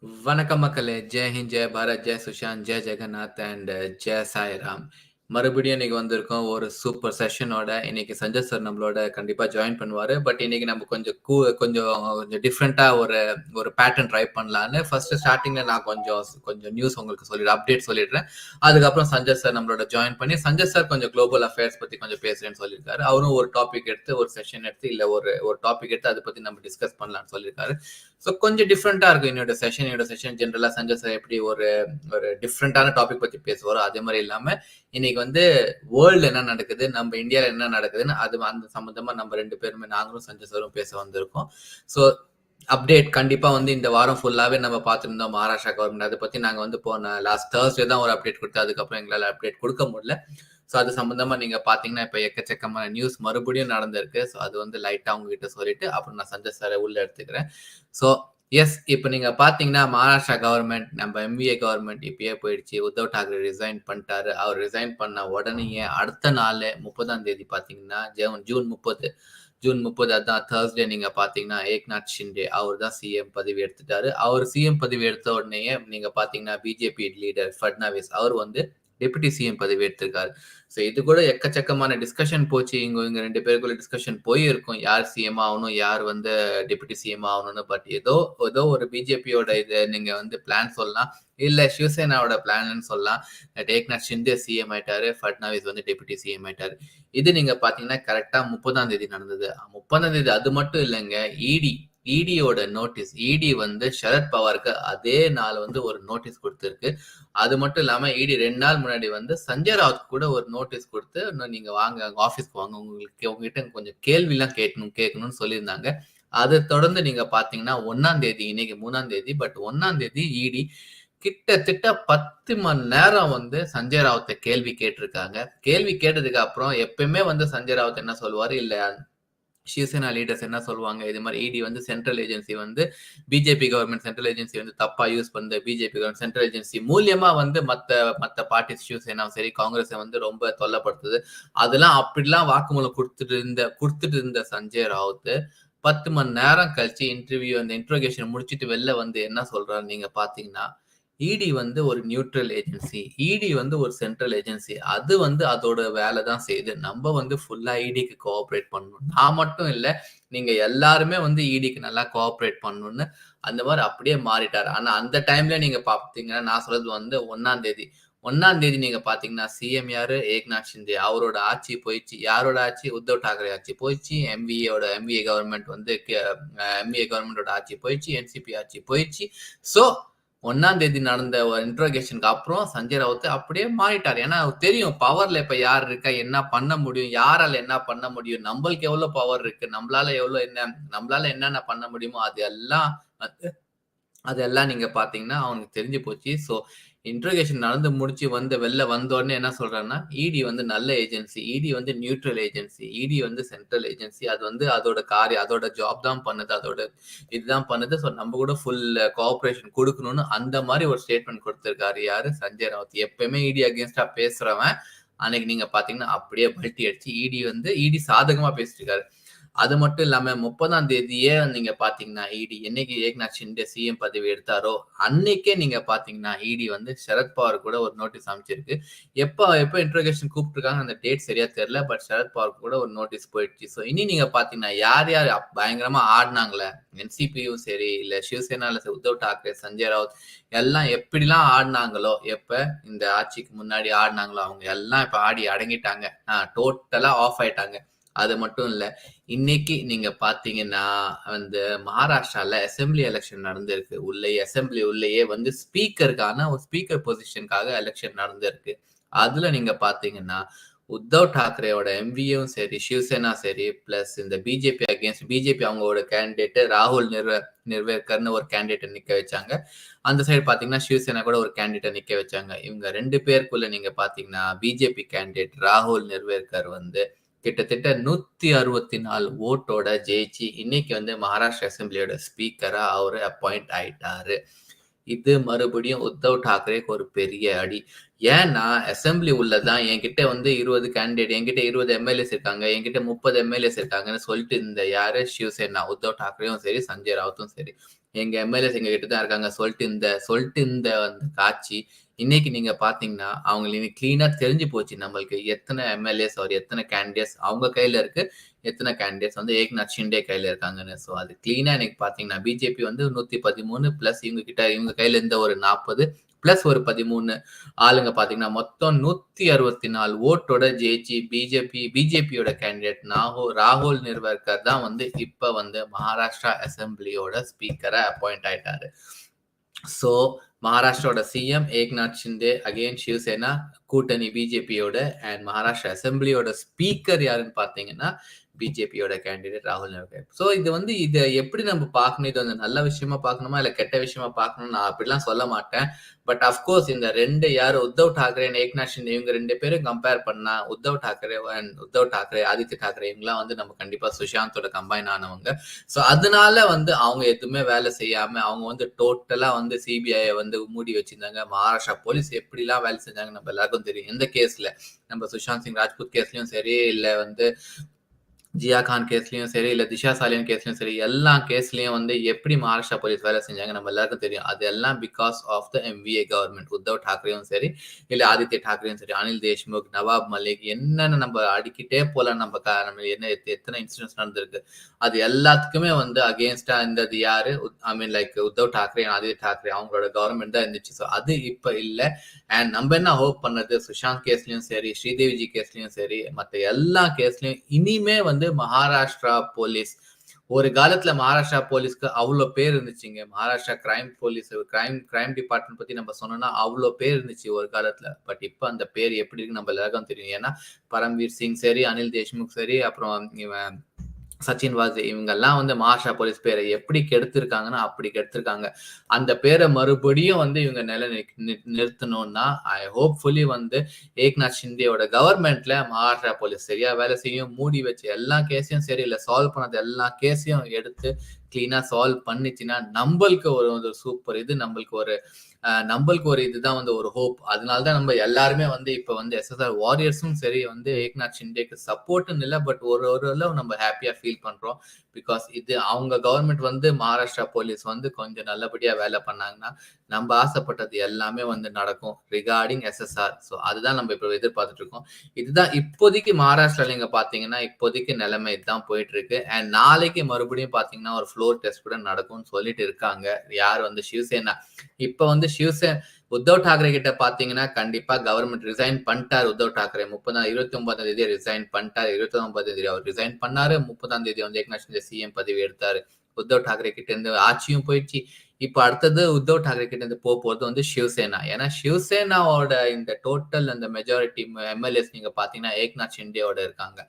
வணக்கம் மக்களே! ஜெய் ஹிந்த், ஜெய் பாரத், ஜெய் சுஷாந்த், ஜெய் ஜெகநாத் அண்ட் ஜெய் சாய்ராம். மறுபடியும் இன்னைக்கு வந்திருக்கோம் ஒரு சூப்பர் செஷனோட. இன்னைக்கு சஞ்சய் சார் நம்மளோட கண்டிப்பா ஜாயின் பண்ணுவாரு. பட் இன்னைக்கு நம்ம கொஞ்சம் கொஞ்சம் டிஃபரெண்ட்டா ஒரு ஒரு பேட்டர்ன் ட்ரை பண்ணலான்னு ஃபர்ஸ்ட் ஸ்டார்ட்டிங்ல நான் கொஞ்சம் நியூஸ் உங்களுக்கு அப்டேட் சொல்லிடுறேன். அதுக்கப்புறம் சஞ்சய் சார் நம்மளோட ஜாயின் பண்ணி, சஞ்சய் சார் கொஞ்சம் குளோபல் அஃபேர்ஸ் பத்தி கொஞ்சம் பேசுறேன்னு சொல்லியிருக்காரு. அவரும் ஒரு டாபிக் எடுத்து, ஒரு செஷன் எடுத்து, இல்ல ஒரு ஒரு டாபிக் எடுத்து அதை பத்தி நம்ம டிஸ்கஸ் பண்ணலாம்னு சொல்லியிருக்காரு. ஸோ கொஞ்சம் டிஃப்ரெண்டா இருக்கும் என்னோட செஷன் ஜென்ரலா சஞ்சய் சார் எப்படி ஒரு ஒரு டிஃப்ரெண்டான டாபிக் பத்தி பேசுவாரோ அதே மாதிரி இல்லாம இன்னைக்கு வந்து வேர்ல்டு என்ன நடக்குது, நம்ம இந்தியாவில் என்ன நடக்குதுன்னு அது அந்த சம்பந்தமா நம்ம ரெண்டு பேருமே நாங்களும் சஞ்சய் சாரும் பேச வந்திருக்கோம். ஸோ அப்டேட் கண்டிப்பா வந்து இந்த வாரம் ஃபுல்லாவே நம்ம பார்த்துருந்தோம் மகாராஷ்டிரா கவர்மெண்ட். அதை பத்தி நாங்க வந்து போன லாஸ்ட் தேர்ஸ்டே தான் ஒரு அப்டேட் கொடுத்து அதுக்கப்புறம் எங்களால் அப்டேட் கொடுக்க முடியல. ஸோ அது சம்பந்தமா நீங்க பாத்தீங்கன்னா இப்ப எக்கச்சக்கமான நியூஸ் மறுபடியும் நடந்திருக்கு. ஸோ அது வந்து லைட்டா உங்ககிட்ட சொல்லிட்டு அப்புறம் நான் சஞ்சய் சாரை உள்ள எடுத்துக்கிறேன். ஸோ எஸ், இப்ப நீங்க பாத்தீங்கன்னா மகாராஷ்டிரா கவர்மெண்ட், நம்ம எம்விஏ கவர்மெண்ட் இப்பயே போயிடுச்சு. உத்தவ் டாக்ரே ரிசைன் பண்ணிட்டாரு. அவர் ரிசைன் பண்ண உடனேயே அடுத்த நாள் 30ஆம் தேதி பாத்தீங்கன்னா ஜூன் 30 அதான் தேர்ஸ்டே நீங்க பாத்தீங்கன்னா ஏக்நாத் ஷிண்டே அவர் தான் சிஎம் பதவி எடுத்துட்டாரு. அவர் சிஎம் பதவி எடுத்த உடனேயே நீங்க பாத்தீங்கன்னா பிஜேபி லீடர் ஃபட்னாவிஸ் அவர் வந்து டெபுட்டி சிஎம் பதவி எடுத்திருக்காரு. ஸோ இது கூட எக்கச்சக்கமான டிஸ்கஷன் போச்சு. இவங்க ரெண்டு பேருக்குள்ள டிஸ்கஷன் போயிருக்கும், யார் சிஎம் ஆகணும், யார் வந்து டெபுட்டி சிஎம் ஆகணும்னு. பட் ஏதோ ஒரு பிஜேபியோட இது நீங்க வந்து பிளான் சொல்லலாம், இல்ல சிவசேனாவோட பிளான்னு சொல்லலாம். ஏக்நாத் ஷிண்டே சிஎம் ஆயிட்டாரு, ஃபட்னாவிஸ் வந்து டெபுட்டி சிஎம் ஆயிட்டாரு. இது நீங்க பாத்தீங்கன்னா கரெக்டா 30ஆம் தேதி நடந்தது. 30ஆம் தேதி அது மட்டும் இல்லைங்க, இடியோட நோட்டீஸ், இடி வந்து சரத் பவாருக்கு அதே நாள் வந்து ஒரு நோட்டீஸ் கொடுத்திருக்கு. அது மட்டும் இல்லாம இடி 2 நாள் முன்னாடி வந்து சஞ்சய் ராவுத் கூட ஒரு நோட்டீஸ் கொடுத்து, நீங்க வாங்க ஆபீஸ்க்கு வாங்க, உங்ககிட்ட கொஞ்சம் கேள்வி எல்லாம் கேட்கணும்னு சொல்லியிருந்தாங்க. அதை தொடர்ந்து நீங்க பாத்தீங்கன்னா 1ஆம் தேதி, இன்னைக்கு 3ஆம் தேதி, பட் 1ஆம் தேதி இடி கிட்டத்தட்ட 10 மணி நேரம் வந்து சஞ்சய் ராவத்தை கேள்வி கேட்டிருக்காங்க. கேள்வி கேட்டதுக்கு அப்புறம் எப்பயுமே வந்து சஞ்சய் ராவத் என்ன சொல்லுவாரு, இல்ல சிவசேனா லீடர்ஸ் என்ன சொல்லுவாங்க, இது மாதிரி இடி வந்து சென்ட்ரல் ஏஜென்சி வந்து பிஜேபி கவர்மெண்ட் சென்ட்ரல் ஏஜென்சி வந்து தப்பா யூஸ் பண்ணுது, பிஜேபி கவர்மெண்ட் சென்ட்ரல் ஏஜென்சி மூலியமா வந்து மத்த பார்ட்டிஸ் சிவசேனாவும் சரி காங்கிரஸை வந்து ரொம்ப தொல்லப்படுத்துது, அதெல்லாம் அப்படிலாம் வாக்குமூலம் கொடுத்துட்டு இருந்த சஞ்சய் ராவுத் 10 மணி நேரம் கழிச்சு அந்த இன்ட்ரோகேஷன் முடிச்சுட்டு வெளில வந்து என்ன சொல்றாரு நீங்க பாத்தீங்கன்னா, இடி வந்து ஒரு நியூட்ரல் ஏஜென்சி, இடி வந்து ஒரு சென்ட்ரல் ஏஜென்சி, அது வந்து அதோட வேலை தான் செய்யுது, நம்ம வந்து ஃபுல்லா இடிக்கு கோஆபரேட் பண்ணணும், நான் மட்டும் இல்ல நீங்க எல்லாருமே வந்து இடிக்கு நல்லா கோஆபரேட் பண்ணணும்னு அந்த மாதிரி அப்படியே மாறிட்டாரு. ஆனா அந்த டைம்ல நீங்க பாத்தீங்கன்னா நான் சொல்றது வந்து 1ஆம் தேதி நீங்க பாத்தீங்கன்னா சிஎம் யாரு, ஏக்நாத் ஷிண்டே, அவரோட ஆட்சி போயிடுச்சு. யாரோட ஆட்சி? உத்தவ் டாக்ரே ஆட்சி போயிடுச்சு. எம்விஏ கவர்மெண்ட் வந்து எம்விஏ கவர்மெண்டோட ஆட்சி போயிடுச்சு, என்சிபி ஆட்சி போயிடுச்சு. சோ 1ஆம் தேதி நடந்த ஒரு இன்ட்ரோகேஷனுக்கு அப்புறம் சஞ்சய் ராவுத் அப்படியே மாறிட்டார். ஏன்னா தெரியும் பவர்ல இப்ப யார் இருக்கா, என்ன பண்ண முடியும், யாரால என்ன பண்ண முடியும், நம்மளுக்கு எவ்வளவு பவர் இருக்கு, நம்மளால என்னென்ன பண்ண முடியுமோ அதெல்லாம் நீங்க பாத்தீங்கன்னா அவனுக்கு தெரிஞ்சு போச்சு. சோ இன்ட்ரோகேஷன் நடந்து முடிச்சு வெளில வந்த உடனே என்ன சொல்றாருன்னா, இடி வந்து நல்ல ஏஜென்சி, இடி வந்து நியூட்ரல் ஏஜென்சி, இடி வந்து சென்ட்ரல் ஏஜென்சி, அது வந்து அதோட ஜாப் தான் பண்ணுது, இதுதான் பண்ணுது. ஸோ நம்ம கூட ஃபுல் கோஆபரேஷன் கொடுக்கணும்னு அந்த மாதிரி ஒரு ஸ்டேட்மெண்ட் கொடுத்திருக்காரு. யாரு? சஞ்சய் ராவுத். எப்பயுமே இடி அகேன்ஸ்டா பேசுறவன் அன்னைக்கு நீங்க பாத்தீங்கன்னா அப்படியே பல்ட்டி அடிச்சு இடி சாதகமா பேசிட்டு இருக்காரு. அது மட்டும் இல்லாம 30ஆம் தேதியே நீங்க பாத்தீங்கன்னா இடி என்னைக்கு ஏக்நாத் ஷிண்டே சிஎம் பதவி எடுத்தாரோ அன்னைக்கே நீங்க பாத்தீங்கன்னா இடி வந்து சரத்பவார் கூட ஒரு நோட்டீஸ் அமைச்சிருக்கு. எப்ப இன்ட்ரோகேஷன் கூப்பிட்டுருக்காங்க அந்த டேட் சரியா தெரியல, பட் சரத்பவார் கூட ஒரு நோட்டீஸ் போயிடுச்சு. ஸோ இனி நீங்க பாத்தீங்கன்னா யார் பயங்கரமா ஆடினாங்களே, என்சிபியும் சரி இல்ல சிவசேனால உத்தவ் டாக்ரே, சஞ்சய் ராவுத் எல்லாம் எப்படிலாம் ஆடினாங்களோ, எப்ப இந்த ஆட்சிக்கு முன்னாடி ஆடினாங்களோ அவங்க எல்லாம் இப்ப ஆடி அடங்கிட்டாங்க, டோட்டலா ஆஃப் ஆயிட்டாங்க. அது மட்டும் இல்ல, இன்னைக்கு நீங்க பாத்தீங்கன்னா வந்து மகாராஷ்டிரால அசெம்பிளி எலெக்ஷன் நடந்திருக்கு. அசெம்பிளி உள்ளேயே வந்து ஒரு ஸ்பீக்கர் பொசிஷனுக்காக எலெக்ஷன் நடந்திருக்கு. அதுல நீங்க பாத்தீங்கன்னா உத்தவ் டாக்ரேயோட எம்வியும் சரி, சிவசேனா சரி, பிளஸ் இந்த பிஜேபி அவங்களோட கேண்டிடேட் ராகுல் நிர்வேர்கர்னு ஒரு கேண்டிடேட் நிக்க வச்சாங்க. அந்த சைடு பாத்தீங்கன்னா சிவசேனா கூட ஒரு கேண்டிடேட் நிக்க வச்சாங்க. இவங்க 2 பேருக்குள்ள நீங்க பாத்தீங்கன்னா பிஜேபி கேண்டிடேட் ராகுல் நிர்வேர்கர் வந்து கிட்டத்தட்ட 164 ஓட்டோட ஜெயிச்சு இன்னைக்கு வந்து மகாராஷ்டிரா அசெம்பிளியோட ஸ்பீக்கரா அவரு அப்பாயிண்ட் ஆயிட்டாரு. இது மறுபடியும் உத்தவ் டாக்ரேக்கு ஒரு பெரிய அடி. ஏன்னா அசெம்பிளி உள்ளதான் என்கிட்ட வந்து 20 கேண்டிடேட், என்கிட்ட 20 எம்எல்ஏஸ் இருக்காங்க, என்கிட்ட 30 எம்எல்ஏஸ் இருக்காங்கன்னு சொல்லிட்டு இந்த யாரு சிவசேனா உத்தவ் தாக்கரேவும் சரி, சஞ்சய் ராவத்தும் சரி, எங்க எம்எல்ஏஸ் எங்க கிட்ட தான் இருக்காங்க சொல்லிட்டு இந்த காட்சி இன்னைக்கு நீங்க பாத்தீங்கன்னா அவங்களுக்கு இன்னைக்கு கிளீனா தெரிஞ்சு போச்சு நம்மளுக்கு எத்தனை எம்எல்ஏஸ் அவர் எத்தனை கேண்டிடேட்ஸ் அவங்க கையில இருக்கு, எத்தனை கேண்டிடேட்ஸ் வந்து ஏக்நாத் ஷிண்டே கையில இருக்காங்கன்னு. ஸோ அது கிளீனா எனக்கு பாத்தீங்கன்னா பிஜேபி வந்து 113 பிளஸ் இவங்க கையில இருந்த ஒரு 40 பிளஸ் ஒரு 13 ஆளுங்க பாத்தீங்கன்னா மொத்தம் 164 ஓட்டோட ஜெயிச்சு பிஜேபியோட கேண்டிடேட் ராகுல் நிர்வர்கர் தான் வந்து இப்ப வந்து மகாராஷ்டிரா அசெம்பிளியோட ஸ்பீக்கரை அப்பாயிண்ட் ஆயிட்டாரு. சோ மகாராஷ்டிராவோட சிஎம் ஏக்நாத் ஷிண்டே அகைன் சிவசேனா கூட்டணி பிஜேபியோட அண்ட் மகாராஷ்டிரா அசெம்பிளியோட ஸ்பீக்கர் யாருன்னு பாத்தீங்கன்னா பிஜேபியோட கேண்டிடேட் ராகுல் நர்கர். சோ இது வந்து இதை எப்படி நம்ம பார்க்கணும், இது வந்து நல்ல விஷயமா பார்க்கணுமா இல்ல கெட்ட விஷயமா பார்க்கணும் நான் அப்படிலாம் சொல்ல மாட்டேன். பட் அப்கோர்ஸ் இந்த ரெண்டு யாரு உத்தவ் டாக்கரே ஏக்நாத் ஷிண்டே இவங்க ரெண்டு பேரும் கம்பேர் பண்ணா உத்தவ் டாக்கரே ஆதித்ய டாக்கரே இவங்கலாம் வந்து நம்ம கண்டிப்பா சுஷாந்தோட கம்பைன் ஆனவங்க. சோ அதனால வந்து அவங்க எதுவுமே வேலை செய்யாம அவங்க வந்து டோட்டலா வந்து சிபிஐ வந்து மூடி வச்சிருந்தாங்க. மகாராஷ்டிரா போலீஸ் எப்படி எல்லாம் வேலை செஞ்சாங்க நம்ம எல்லாருக்கும் தெரியும். எந்த கேஸ்ல நம்ம சுஷாந்த் சிங் ராஜ்புத் கேஸ்லயும் சரி இல்ல வந்து ஜியா கான் கேஸ்லயும் சரி இல்ல திஷா சாலியன் கேஸ்லயும் சரி எல்லா கேஸ்லயும் வந்து எப்படி மகாராஷ்டிரா போலீஸ் வேலை செஞ்சாங்க நம்ம எல்லாருக்கும் தெரியும். அது எல்லாம் because of the MVA government. Uddhav டாக்கரேயும் சரி இல்ல ஆதித்ய டாக்கரேயும் சரி, அனில் தேஷ்முக், நவாப் மலிக், என்னென்ன நம்ம அடிக்கிட்டே போலாம். நம்ம என்ன எத்தனை இன்சிடென்ட்ஸ் நடந்திருக்கு அது எல்லாத்துக்குமே வந்து அகேன்ஸ்டா இருந்தது யாரு, ஐ மீன் லைக் உத்தவ் டாக்கரே ஆதித்ய டாக்கரே அவங்களோட கவர்மெண்ட் தான் இருந்துச்சு. ஸோ அது இப்ப இல்ல. அண்ட் நம்ம என்ன ஹோப் பண்ணது சுஷாந்த் கேஸ்லயும் சரி ஸ்ரீதேவிஜி கேஸ்லயும் சரி மத்த எல்லா கேஸ்லயும் இனிமே வந்து மகாராஷ்டிரா போலீஸ், ஒரு காலத்துல மகாராஷ்டிரா போலீஸ்க்கு அவ்வளவு பேர் இருந்துச்சுங்க. Maharashtra crime police crime department பத்தி நம்ம சொன்னோம்னா அவ்வளவு பேர் இருந்துச்சு ஒரு காலத்துல. பட் இப்ப அந்த பேர் எப்படி இருக்கு நம்ம எல்லாருக்கும் தெரியும். ஏன்னா பரம்வீர் சிங் சரி, அனில் தேஷ்முக் சரி, அப்புறம் இவன் சச்சின் வாஜே இவங்கெல்லாம் வந்து மகாராஷ்டிரா போலீஸ் பேரை எப்படி கெடுத்திருக்காங்கன்னா அப்படி கெடுத்திருக்காங்க. அந்த பேரை மறுபடியும் வந்து இவங்க நிறுத்தணும்னா ஐ ஹோப்ஃபுல்லி வந்து ஏக்நாத் ஷிண்டேயோட கவர்மெண்ட்ல மகாராஷ்டிரா போலீஸ் சரியா வேலை செய்யும். மூடி வச்சு எல்லா கேஸையும் சரி இல்ல சால்வ் பண்ணது எல்லா கேஸையும் எடுத்து கிளீனா சால்வ் பண்ணிச்சுன்னா நம்மளுக்கு ஒரு சூப்பர் இது, நம்மளுக்கு ஒரு இதுதான் வந்து ஒரு ஹோப். அதனாலதான் நம்ம எல்லாருமே வந்து இப்ப வந்து எஸ்எஸ்ஆர் வாரியர்ஸும் சரி வந்து ஏக்நாத் ஷிண்டேக்கு சப்போர்ட்னு இல்லை பட் ஒரு நம்ம ஹாப்பியா ஃபீல் பண்றோம். பிகாஸ் இது அவங்க கவர்மெண்ட் வந்து மகாராஷ்டிரா போலீஸ் வந்து கொஞ்சம் நல்லபடியா வேலை பண்ணாங்கன்னா நம்ம ஆசைப்பட்டது எல்லாமே வந்து நடக்கும் ரிகார்டிங் எஸ்எஸ்ஆர். ஸோ அதுதான் நம்ம இப்ப எதிர்பார்த்துட்டு இருக்கோம். இதுதான் இப்போதைக்கு மகாராஷ்டிரால நீங்க பாத்தீங்கன்னா இப்போதைக்கு நிலைமை இதுதான் போயிட்டு இருக்கு. அண்ட் நாளைக்கு மறுபடியும் பாத்தீங்கன்னா ஒரு ஃப்ளோர் டெஸ்ட் கூட நடக்கும்னு சொல்லிட்டு இருக்காங்க. யார் வந்து சிவசேனா இப்ப வந்து உத்தவ் டாக்கரே கிட்ட பாத்தீங்கன்னா கண்டிப்பா கவர்மெண்ட் ரிசைன் பண்ணிட்டாரு. உத்தவ் டாக்கரே 29ஆம் தேதி ரிசைன் பண்ணிட்டாரு. 29ஆம் தேதி அவர் ரிசைன் பண்ணாரு. 30ஆம் தேதி வந்து ஏக்நாத் ஷிண்டே சிஎம் பதவி எடுத்தாரு. உத்தவ் டாக்கரே கிட்ட இருந்து ஆட்சியும் போயிடுச்சு. இப்ப அடுத்தது உத்தவ் டாக்கரே கிட்ட இருந்து போறது வந்து சிவசேனா. ஏன்னா சிவசேனாவோட இந்த டோட்டல் அந்த மெஜாரிட்டி எம்எல்ஏஸ் நீங்க பாத்தீங்கன்னா ஏக்நாத் ஷிண்டேவோட இருக்காங்க.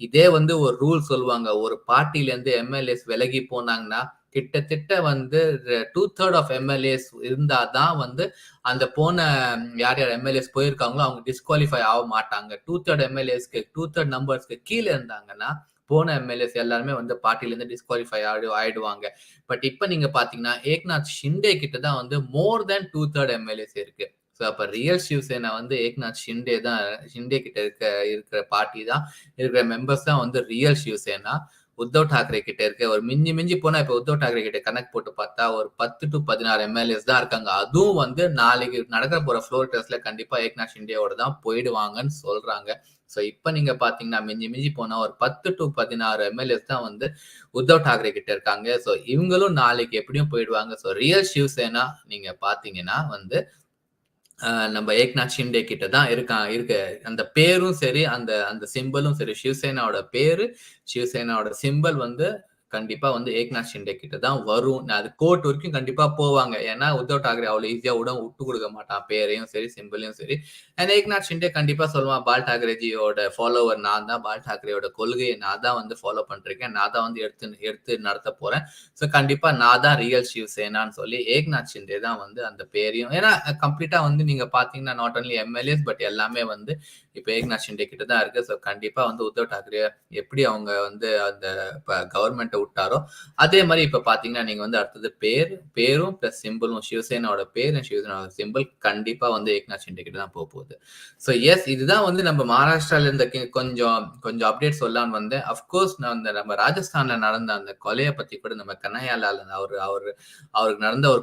இதே வந்து ஒரு ரூல் சொல்லுவாங்க, ஒரு பார்ட்டில இருந்து எம்எல்ஏஸ் விலகி போனாங்கன்னா கிட்டத்தட்ட வந்து 2/3 ஆஃப் எம்எல்ஏஸ் இருந்தாதான் வந்து அந்த போன யார் எம்எல்ஏஸ் போயிருக்காங்களோ அவங்க டிஸ்குவாலிஃபை ஆக மாட்டாங்க. 2/3 நம்பர்ஸ்க்கு கீழே இருந்தாங்கன்னா போன எம்எல்ஏஸ் எல்லாருமே வந்து பார்ட்டில இருந்து டிஸ்குவாலிஃபை ஆயிடுவாங்க. பட் இப்ப நீங்க பாத்தீங்கன்னா ஏக்நாத் ஷிண்டே கிட்ட தான் வந்து மோர் தேன் 2/3 எம்எல்ஏஸ் இருக்கு. ஸோ அப்ப ரியல் சிவசேனா வந்து ஏக்நாத் ஷிண்டே கிட்ட இருக்கிற பார்ட்டி தான், இருக்கிற மெம்பர்ஸ் தான் வந்து ரியல் சிவசேனா. உத்தவ் டாக்கரே கிட்ட இருக்க ஒரு மிஞ்சி போனா இப்ப உத்தவ் டாக்கரே கிட்ட கணக்கு போட்டு பார்த்தா ஒரு 10 to 16 எம்எல்ஏஸ் தான் இருக்காங்க. அதுவும் வந்து நாளைக்கு நடக்க போற ஃப்ளோர் டெஸ்ட்ல கண்டிப்பா ஏக்நாத் ஷிண்டேவோட தான் போயிடுவாங்கன்னு சொல்றாங்க. சோ இப்ப நீங்க பாத்தீங்கன்னா மிஞ்சி போனா ஒரு 10 to 16 எம்எல்ஏஸ் தான் வந்து உத்தவ் டாக்கரே கிட்ட இருக்காங்க. சோ இவங்களும் நாளைக்கு எப்படியும் போயிடுவாங்க. சோ ரியல் சிவசேனா நீங்க பாத்தீங்கன்னா வந்து நம்ம ஏக்நாத் ஷிண்டே கிட்ட தான் இருக்கு. அந்த பேரும் சரி அந்த அந்த சிம்பலும் சரி சிவசேனாவோட பேரு சிவசேனாவோட சிம்பல் வந்து கண்டிப்பா வந்து ஏக்நாத் ஷிண்டே கிட்ட தான் வரும். அது கோர்ட் வரைக்கும் கண்டிப்பா போவாங்க. ஏன்னா உத்தவ் டாக்கரே அவ்வளவு ஈஸியா விட்டு கொடுக்க மாட்டான் பேரையும் சரி சிம்பலையும் சரி. அண்ட் ஏக்நாத் ஷிண்டே கண்டிப்பா சொல்லுவான் பால் டாக்கரேஜியோட ஃபாலோவர் நான் தான், பால் டாக்கரேயோட கொள்கையை நான் தான் வந்து ஃபாலோ பண்ணிருக்கேன், நான் தான் வந்து எடுத்து நடத்த போறேன். ஸோ கண்டிப்பா நான் தான் ரியல் சிவசேனான்னு சொல்லி ஏக்நாத் ஷிண்டே தான் வந்து அந்த பேரையும், ஏன்னா கம்ப்ளீட்டா வந்து நீங்க பாத்தீங்கன்னா நாட் ஒன்லி எம்எல்ஏஸ் பட் எல்லாமே வந்து இப்ப ஏக்நாத் ஷிண்டே கிட்ட தான் இருக்கு. ஸோ கண்டிப்பா வந்து உத்தவ் டாக்கரே எப்படி அவங்க வந்து அந்த கவர்மெண்ட்டை விட்டாரோ அதே மாதிரி இப்ப பாத்தீங்கன்னா நீங்க வந்து அடுத்தது பேரும் பிளஸ் சிம்பிளும் சிவசேனாவோட பேர் சிவசேனாவோட சிம்பிள் கண்டிப்பா வந்து ஏக்நாத் ஷிண்டே கிட்ட தான் போக போகுது. ஸோ எஸ் இதுதான் வந்து நம்ம மகாராஷ்டிரால இருந்த கொஞ்சம் கொஞ்சம் அப்டேட் சொல்லலாம்னு வந்தேன். அஃப்கோர்ஸ் நான் அந்த நம்ம ராஜஸ்தான்ல நடந்த அந்த கொலையை பத்தி கூட நம்ம கனயாலால அவருக்கு நடந்த ஒரு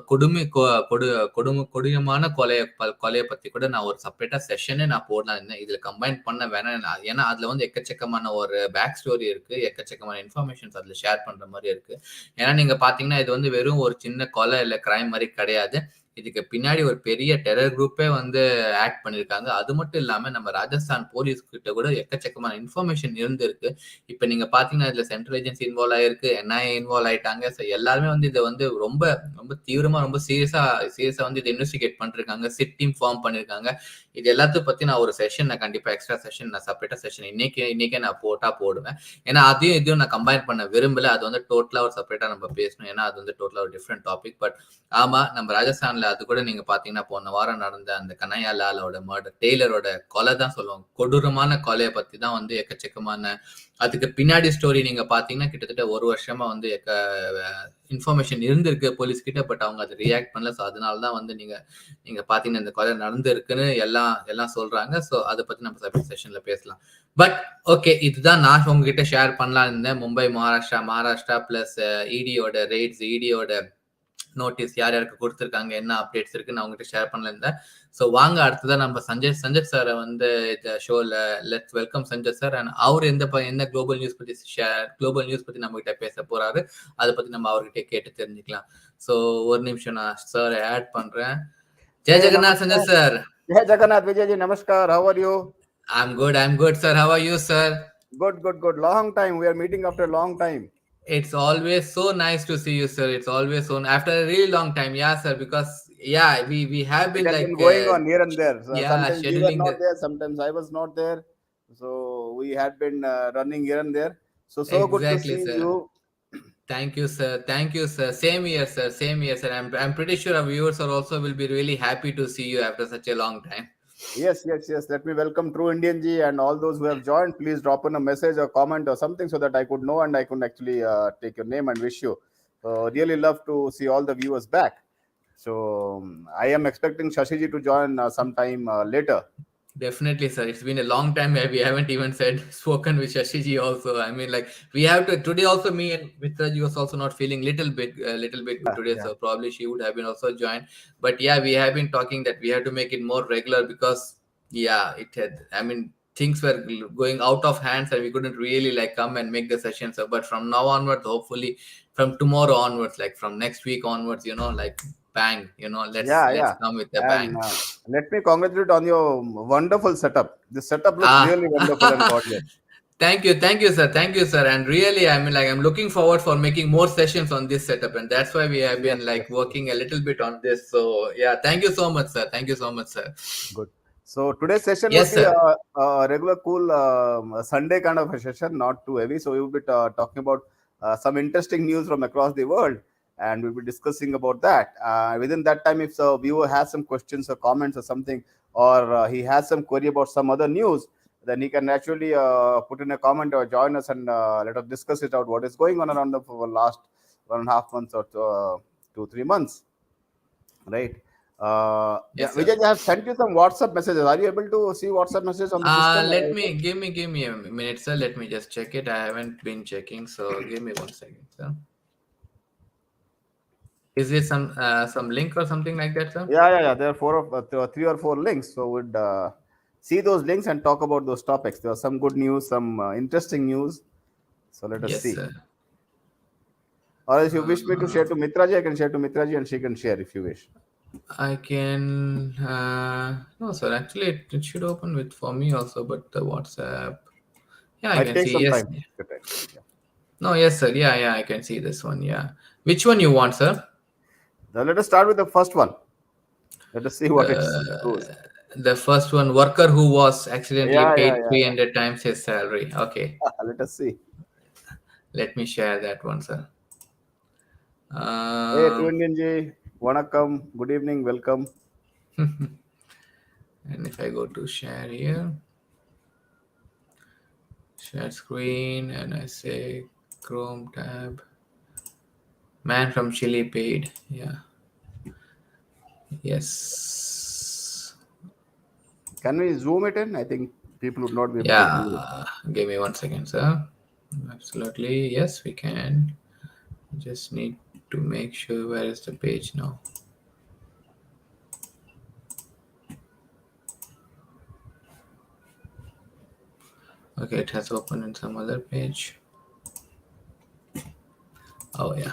கொடூரமான கொலையை பத்தி கூட நான் ஒரு செப்பரேட்டா செஷனே நான் போடலாம் இருந்தேன். இதுல கம்பைன் பண்ண வேணாம். ஏன்னா அதுல வந்து எக்கச்சக்கமான ஒரு பேக் ஸ்டோரி இருக்கு, எக்கச்சக்கமான இன்ஃபர்மேஷன்ஸ் அதுல ஷேர் பண்ற மாதிரி இருக்கு. ஏன்னா நீங்க பாத்தீங்கன்னா இது வந்து வெறும் ஒரு சின்ன கொலை இல்ல கிரைம் மாதிரி கிடையாது. இதுக்கு பின்னாடி ஒரு பெரிய டெரர் குரூப்பே வந்து ஆக்ட் பண்ணிருக்காங்க. அது மட்டும் இல்லாம நம்ம ராஜஸ்தான் போலீஸ் கிட்ட கூட எக்கச்சக்கமான இன்ஃபர்மேஷன் இருந்திருக்கு. இப்ப நீங்க பாத்தீங்கன்னா இதுல சென்ட்ரல் ஏஜென்சி இன்வால்வ் ஆயிருக்கு, என்ஐஏ இன்வால்வ் ஆயிட்டாங்க. எல்லாருமே வந்து இதை வந்து ரொம்ப ரொம்ப தீவிரமா ரொம்ப சீரியஸா வந்து இதை இன்வெஸ்டிகேட் பண்ணிருக்காங்க. சிட் டீம் ஃபார்ம் பண்ணிருக்காங்க. இது எல்லாத்தையும் பத்தி நான் ஒரு செஷன் நான் கண்டிப்பா எக்ஸ்ட்ரா செஷன் நான் செப்பரேட்டா செஷன் இன்னைக்கே நான் போடுவேன். ஏன்னா அதையும் இதையும் நான் கம்பைன் பண்ண விரும்பல. அது வந்து டோட்டலா ஒரு செப்பரேட்டா நம்ம பேசணும். ஏன்னா அது வந்து டோட்டலா ஒரு டிஃப்ரெண்ட் டாபிக். பட் ஆமா நம்ம ராஜஸ்தான்ல அது கூட நீங்க பாத்தீங்கன்னா போன வாரம் நடந்த அந்த கனயாலாலோட மர்டர் டெய்லரோட கொலை தான் சொல்லுவாங்க. கொடூரமான கொலையை பத்தி தான் வந்து எக்கச்சக்கமான அதுக்கு பின்னாடி ஸ்டோரி நீங்க பாத்தீங்கன்னா கிட்டத்தட்ட ஒரு வருஷமா வந்து இன்ஃபர்மேஷன் இருந்திருக்கு போலீஸ் கிட்ட. பட் அவங்க அதை ரியாக்ட் பண்ணல. ஸோ அதனாலதான் வந்து நீங்க பாத்தீங்கன்னா இந்த கொலை நடந்திருக்குன்னு எல்லாம் சொல்றாங்க. ஸோ அதை பத்தி நம்ம செப்பரேட் செஷன்ல பேசலாம். பட் ஓகே இதுதான் நான் உங்ககிட்ட ஷேர் பண்ணலாம் இருந்தேன். மும்பை மகாராஷ்டிரா பிளஸ் இடியோட ரெய்ட்ஸ் இடியோட நோட்டீஸ் யார் யாருக்கு கொடுத்துருக்காங்க என்ன அப்டேட்ஸ் இருக்குன்னு அவங்ககிட்ட ஷேர் பண்ணல இருந்தேன். ஸோ வாங்க அடுத்ததான் நம்ம சஞ்சய் சாரை வந்து இந்த ஷோல let's welcome Sanjay sir. And அவர் என்ன குளோபல் நியூஸ் பத்தி நம்ம கிட்ட பேச போறாரு அதை பத்தி நம்ம அவர்கிட்ட கேட்டு தெரிஞ்சுக்கலாம். ஸோ ஒரு நிமிஷம் நான் சார் ஆட் பண்றேன். Jai Jagannath Sanjay sir. Jai Jagannath Vijay ji, namaskar. How are you? I'm good sir. How are you sir? Good. Long time. We are meeting after a long time. It's always so nice to see you, sir. It's always so after a really long time, yeah, sir. Because we have been been going on here and there. So yeah, sometimes you were not there, sometimes I was not there. So we had been running here and there. So exactly, good to see sir. you. Thank you, sir. Same here, sir. I'm pretty sure our viewers are also will be really happy to see you after such a long time. Yes. Let me welcome True Indian Ji and all those who have joined. Please drop in a message or comment or something so that I could know and I could actually take your name and wish you. Really love to see all the viewers back. So I am expecting Shashi Ji to join sometime later. Definitely, sir. It's been a long time. We haven't even spoken with Shashi Ji also. I mean, like we have to today also. Me and Mithra Ji was also not feeling little bit good today. Yeah. So probably she would have been also joined. But yeah, we have been talking that we have to make it more regular because it had. I mean, things were going out of hands and we couldn't really like come and make the session. So, but from now onwards, hopefully, from tomorrow onwards, like from next week onwards, like. Bang, let's come with a bang. Let me congratulate on your wonderful setup. This setup looks really wonderful and gorgeous. Thank you, sir. And really, I mean, like, I'm looking forward for making more sessions on this setup, and that's why we have been working a little bit on this. So, yeah, thank you so much, sir. Good. So today's session will be a regular, cool Sunday kind of a session, not too heavy. So we will be talking about some interesting news from across the world. And we'll be discussing about that. Within that time, if the viewer has some questions or comments or something, or he has some query about some other news, then he can actually put in a comment or join us and let us discuss it out what is going on around the last 1.5 months or 2-3 months. Right? Yes, Vijay, I have sent you some WhatsApp messages. Are you able to see WhatsApp messages on the system? Give me a minute, sir. Let me just check it. I haven't been checking, so give me 1 second, sir. Is this some link or something like that, sir? Yeah. There are 3 or 4 links. So we'd see those links and talk about those topics. There are some good news, some interesting news. So let us see. Sir. Or if you wish me to share to Mithra Ji, I can share to Mithra Ji and she can share if you wish. I can. No, sir. Actually, it should open for me also, but the WhatsApp. Yeah, I can see. Yes. No, yes, sir. Yeah, I can see this one. Yeah. Which one you want, sir? Now let us start with the first one. Let us see what it goes. The first one, worker who was accidentally paid 300 times his salary. Okay. Let us see. Let me share that one, sir. Hey, True Indian Ji. Vanakkam. Good evening. Welcome. And if I go to share here. Share screen, and I say Chrome tab. Man from Chile paid. Yeah. Yes. Can we zoom it in? I think people would not be able to view it. Yeah. Give me 1 second, sir. Absolutely. Yes, we can. Just need to make sure where is the page now. Okay, it has opened in some other page. Oh, yeah.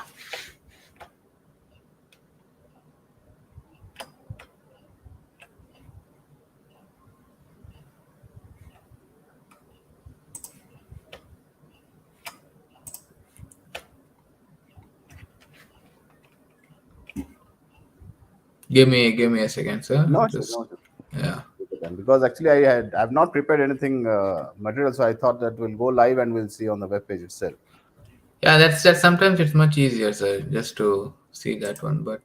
Give me a second, sir. No, sir, Just no, sir. yeah. Because actually I've not prepared anything material, so I thought that we'll go live and we'll see on the web page itself. Yeah, that's sometimes it's much easier, sir, just to see that one. But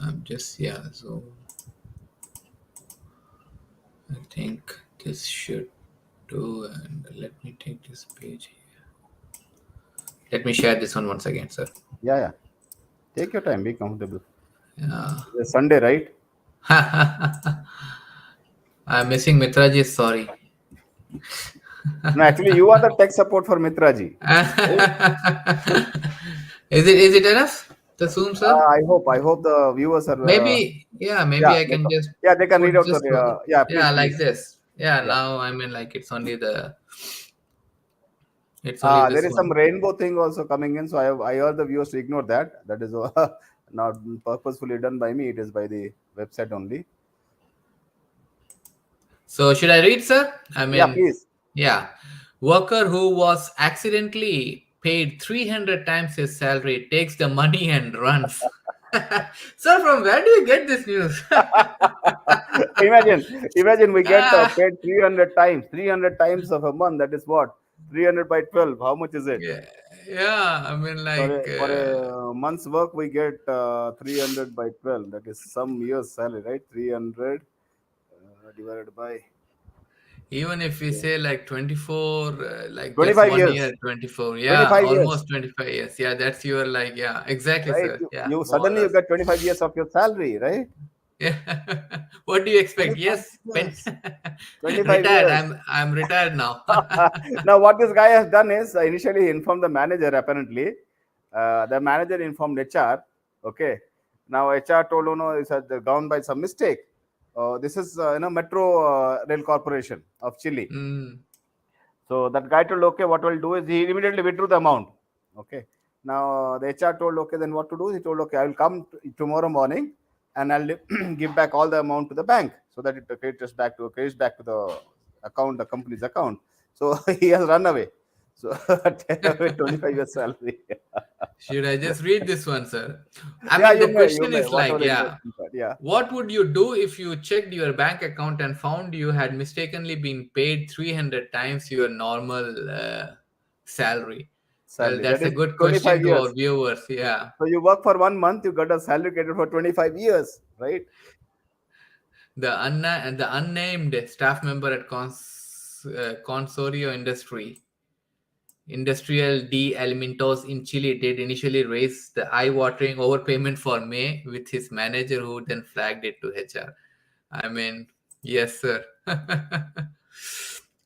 I'm just yeah. So I think this should do, and let me take this page here. Let me share this one once again, sir. Yeah, yeah. Take your time, be comfortable. Yeah. It's Sunday, right? I'm missing Mitraji. Sorry. No, actually, you are the tech support for Mithraji. Is it enough? The Zoom, sir? I hope the viewers are. Maybe, yeah, maybe Yeah, I can just yeah, they can put read out the. just one. Yeah, please, Yeah, like please. this. Yeah, Yeah. now I mean, like it's only There this is some one. rainbow thing also coming in, so I urge the viewers to ignore that. That is not purposefully done by me. It is by the website only. So should I read, sir? I Yeah, mean, please. yeah. Worker who was accidentally paid 300 times his salary takes the money and runs. Sir, from where do you get this news? Imagine we get Ah, paid 300 times of a month. That is what 300 by 12. How much is it? yeah, yeah. I mean, like, For a month's work, we get 300 by 12. That is some year's salary, right? 300 divided by even if we say like 24, like just 25 1 year, years. 24, yeah, 25 years, almost 25 years. Yeah, that's your like, yeah, exactly, right? sir. Yeah, You more or suddenly you less. get 25 years of your salary, right? Yeah. What do you expect? 25 Yes, years. 25 retired. years. I'm retired now. Now, what this guy has done is initially he informed the manager. Apparently, the manager informed HR. Okay. Now HR told, oh no, it's gone by some mistake. This is Metro Rail Corporation of Chile. Mm. So that guy told, okay, what we'll do is he immediately withdrew the amount. Okay. Now the HR told, okay, then what to do? He told, okay, I will come tomorrow morning and I'll give back all the amount to the bank so that it credits back to the account, the company's account. So he has run away. So 25 years salary. Should I just read this one, sir? I Yeah, mean, the you question may, is like, whatever the yeah, interesting part. Yeah. what would you do if you checked your bank account and found you had mistakenly been paid 300 times your normal salary? Well, Salary. That that's a is good 25 question to our years. viewers. Yeah. So you work for 1 month, you got a salary credit for 25 years, right? The unnamed staff member at Consorio Industrial de Alimentos in Chile did initially raise the eye-watering overpayment for May with his manager, who then flagged it to HR. I mean, yes, sir.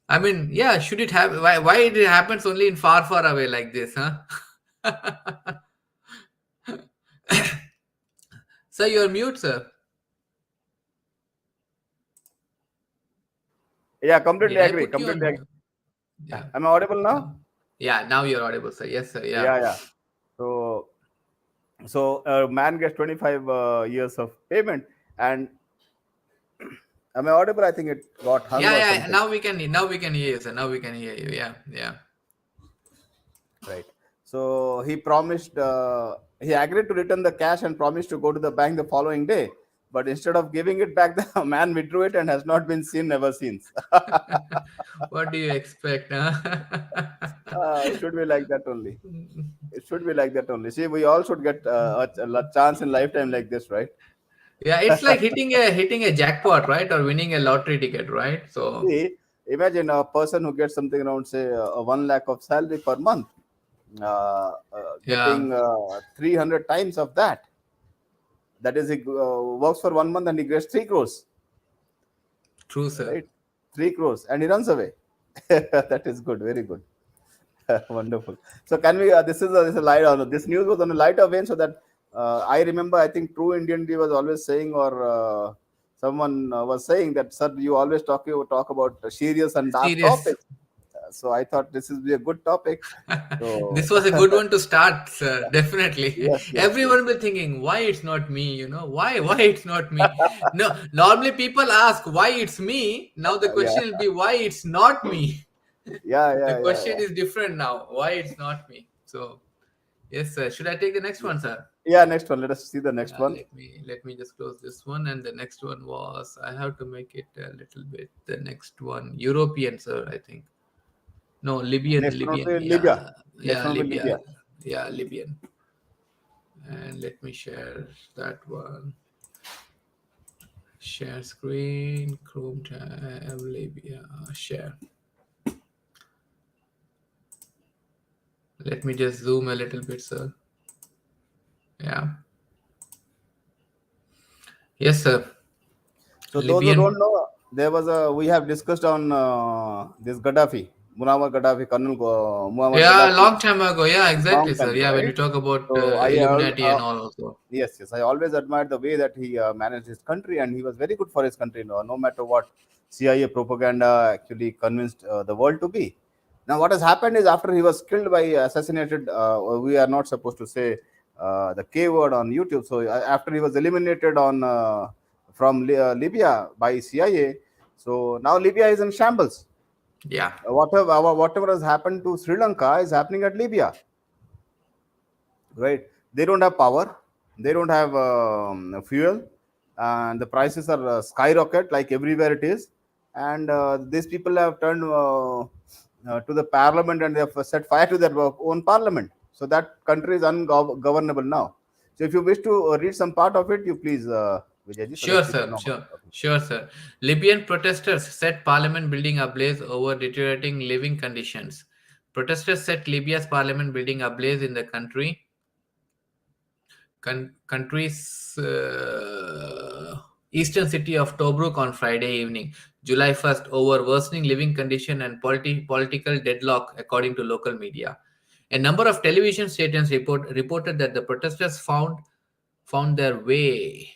I mean, yeah, should it have why it happens only in far away like this, huh? Sir, you're mute, sir. Yeah, completely Did I agree. put you on Completely agree. mute? Yeah. Am I audible now? No. Yeah, now you're audible, sir. Yes, sir. Yeah. Yeah, yeah. So, so a man gets 25 years of payment, and am I audible? I think it got hung Yeah, or yeah. something. Now we can hear you, sir. Now we can hear you. Yeah, yeah. Right. So he promised. He agreed to return the cash and promised to go to the bank the following day. But instead of giving it back, the man withdrew it and has not been seen ever since. What do you expect, huh? It should be like that only. It should be like that only. See, we all should get a chance in lifetime like this, right? Yeah, it's like hitting a jackpot, right? Or winning a lottery ticket, right? So See, Imagine a person who gets something around, say, 1 lakh of salary per month, getting 300 times of that. That is, he works for 1 month and he gets 3 crores. True, sir. Right? 3 crores. And he runs away. That is good. Very good. Wonderful. So can we? This is a light on this news was on a lighter vein, so that I remember. I think True Indian Tea was always saying, or someone was saying that, sir, you always talk about serious and dark Serious. topics. So I thought this is a good topic. So This was a good one to start, sir. Definitely. yes, yes, yes. Everyone will be thinking, why it's not me? Why it's not me? No, normally people ask why it's me. Now the Yeah, question will be why it's not me. yeah, The yeah, yeah, question yeah. is different now. Why it's not me? So yes, sir. Should I take the next one, sir? Yeah. Next one. Let us see the next Yeah, one. let me just close this one, and the next one was I have to make it a little bit. The next one, European, sir. I think no, Libyan, Next one will Libyan. be Libya. Next Yeah, one will be Libya, Libya. yeah, Libyan. And let me share that one. Share screen, Chrome tab, Libya, share. Let me just zoom a little bit, sir. Yeah. Yes, sir. So those who Libyan. don't know, there was a we have discussed on this Gaddafi, Muammar Gaddafi, Colonel Muammar Yeah, Gaddafi, long time ago. Yeah, exactly, long sir. time ago, Yeah, when you right? talk about So Illuminati and all also. yes, yes, I always admired the way that he managed his country, and he was very good for his country. No matter what CIA propaganda actually convinced the world to be. Now, what has happened is after he was killed by assassinated, we are not supposed to say the K word on YouTube. So after he was eliminated on from Libya by CIA, so now Libya is in shambles. Yeah. Whatever has happened to Sri Lanka is happening at Libya, right? They don't have power, they don't have fuel, and the prices are skyrocket like everywhere it is. And these people have turned to the parliament, and they have set fire to their own parliament. So that country is ungovernable now. So if you wish to read some part of it, you please, Vijayji, so Sure, that people sir. know. Sure. Okay. Sure, sir. Libyan protesters set parliament building ablaze over deteriorating living conditions. Protesters set Libya's parliament building ablaze in the country's eastern city of Tobruk on Friday evening, July 1st, over worsening living condition and political deadlock, according to local media. A number of television stations reported that the protesters found their way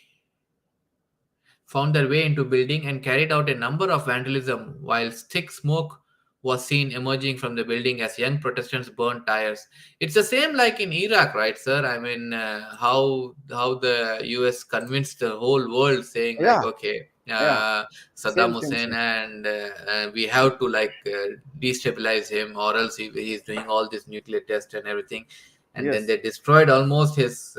found their way into building and carried out a number of vandalism while thick smoke was seen emerging from the building as young protestants burned tires. It's the same like in Iraq, right, sir? I mean, how the US convinced the whole world, saying like, Yeah, okay, yeah, Saddam same, Hussein, same. and we have to like destabilize him, or else he's doing all this nuclear test and everything. And then Yes. they destroyed almost his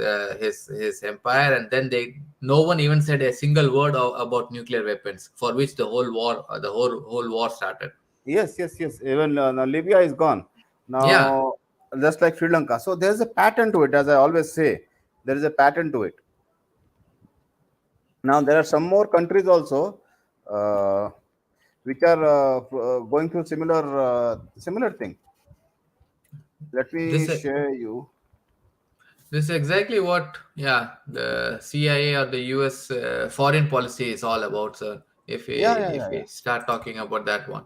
empire, and then no one even said a single word about nuclear weapons, for which the whole war started. Yes, yes, yes. Even now Libya is gone. Yeah, Now, just like Sri Lanka. So there's a pattern to it, as I always say. There is a pattern to it. Now there are some more countries also, uh, which are going through similar thing. Let me this share you. this is exactly what, yeah, the CIA or the US foreign policy is all about, sir. If we Yeah, yeah, if yeah, yeah. we start talking about that one.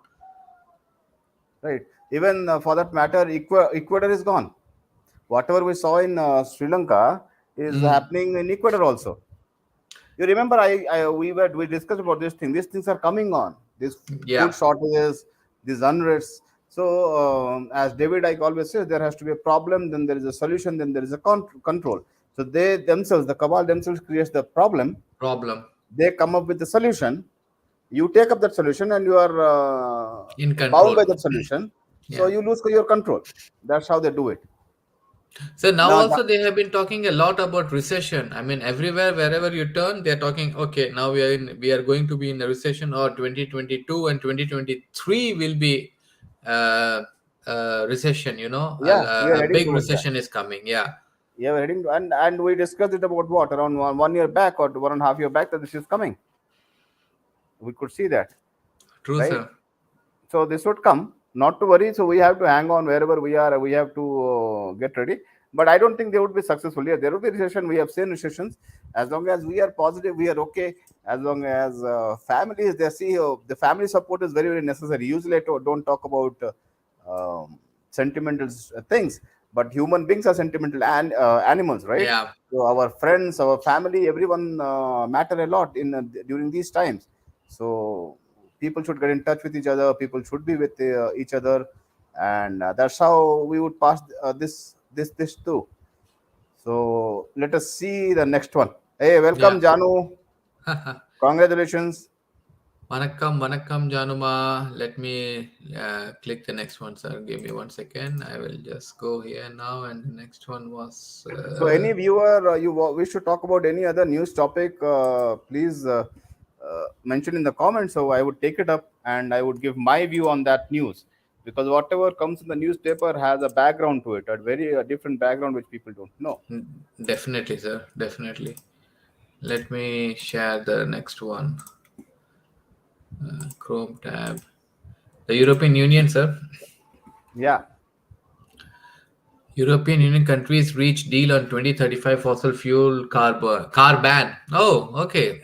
Right. Even for that matter, Ecuador is gone. Whatever we saw in Sri Lanka is Mm, happening in Ecuador also. You remember, we discussed about this thing. These things are coming on. These food yeah, shortages, these unrests. So, as David Icke always says, there has to be a problem, then there is a solution, then there is a control. So they themselves, the cabal themselves, creates the problem. problem They come up with the solution. You take up that solution, and you are in bound by control. that solution. So Yeah. you lose your control. That's how they do it. So now Now, also they have been talking a lot about recession. I mean, everywhere, wherever you turn, they're talking. Okay, now we are going to be in a recession, or 2022 and 2023 will be uh, recession. yeah, we are A heading big towards that. recession is coming. Yeah, Yeah, we're heading to, and we discussed it about what around 1 year back or 1.5 year back that this is coming. We could see that, true, right? sir. So this would come. Not to worry. So we have to hang on wherever we are. We have to get ready. But I don't think they would be successful. Yeah, there will be recession. We have seen recessions. As long as we are positive, we are okay. As long as families, they see the family support is very very necessary. Usually, don't talk about sentimental things, but human beings are sentimental and animals, right? Yeah, So our friends, our family, everyone matter a lot in during these times. So people should get in touch with each other. People should be with each other, and that's how we would pass this too. So let us see the next one. Hey, yeah. welcome, Janu. Congratulations. Vanakkam, vanakkam, Januma. Let me click the next one, sir. Give me 1 second. I will just go here now. And the next one was. So, any viewer wish to talk about any other news topic, please mention in the comments. So, I would take it up and I would give my view on that news, because whatever comes in the newspaper has a background to it, a very different background which people don't know. Definitely, sir. Definitely. Let me share the next one. Chrome tab. The European Union, sir. Yeah. European Union countries reach deal on 2035 fossil fuel car ban. Oh, okay.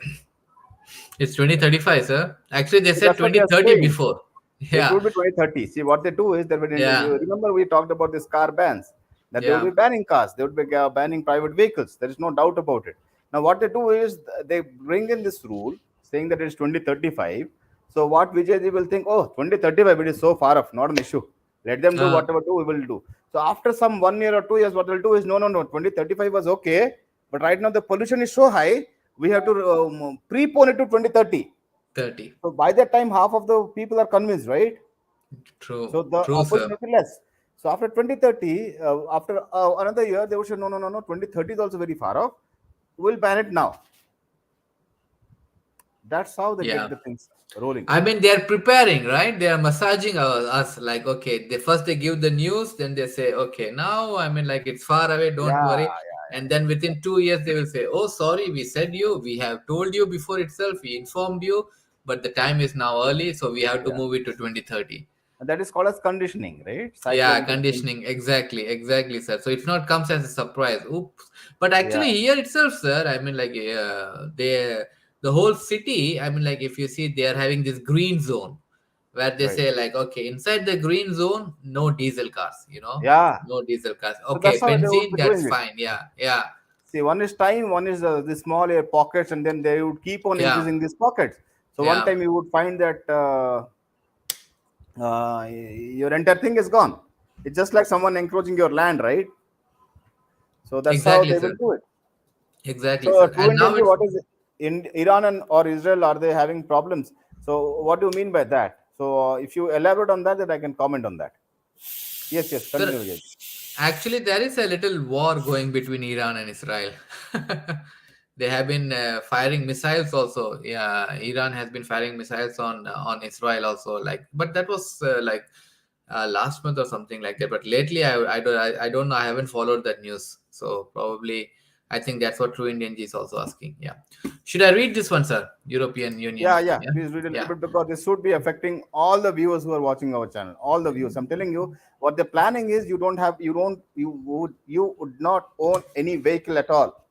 It's 2035, sir. Actually, they So said that's what they are 2030 saying. before. It Yeah, would be 2030. See, what they do is that when yeah, you remember we talked about this car bans, that they would yeah. be banning cars, they would be banning private vehicles. There is no doubt about it. Now, what they do is they bring in this rule saying that it's 2035. So, what Vijay ji will think, oh, 2035, it is so far off, not an issue. Let them do Uh, whatever do we will do. So, after some 1 year or 2 years, what they'll do is no, no, no, 2035 was okay, but right now the pollution is so high, we have to prepone it to 2030. 30. So by that time, half of the people are convinced, right? True, So the true, opposition sir. will be less. So after 2030, after another year, they would say, no, no, no, no, 2030 is also very far off. We'll ban it now. That's how they get Yeah. the things rolling. I mean, they are preparing, right? They are massaging us like, okay, they first they give the news, then they say, okay, now, I mean, like, it's far away, don't Yeah, worry. yeah, And then within 2 years, they will say, oh, sorry, we said you, we have told you before itself, we informed you, but the time is now early, so we have yeah, to yeah. move it to 2030. And that is called as conditioning, right? Yeah, Psychological conditioning. conditioning. Exactly, exactly, sir. So it's not comes as a surprise. Oops. But Yeah, actually, here itself, sir, I mean, like, the whole city. I mean, like, if you see, they are having this green zone where they right. say, like, okay, inside the green zone, no diesel cars. Yeah. No diesel cars. So that's Okay, how they would benzene, be that's doing it. fine. Yeah, yeah, See, one is time, one is the small air pockets, and then they would keep on yeah, increasing these pockets. So one yeah. time you would find that your entire thing is gone. It's just like someone encroaching your land, right? So that's how Exactly, they will sir. do it. Exactly, So, sir. true And now Indian, it's what is it? In Iran and or Israel, are they having problems? So, what do you mean by that? So, if you elaborate on that, then I can comment on that. Yes, yes, sir. continue, Vijay. Actually, there is a little war going between Iran and Israel. They have been firing missiles also. Yeah, Iran has been firing missiles on Israel also. Like, but that was like last month or something like that. But lately, I don't know. I haven't followed that news. So probably, I think that's what True Indian G is also asking. Yeah, should I read this one, sir? European Yeah, Union. yeah. Yeah, Please read a little yeah. bit because this should be affecting all the viewers who are watching our channel. All the viewers. I'm telling you, what they're planning is you would not own any vehicle at all.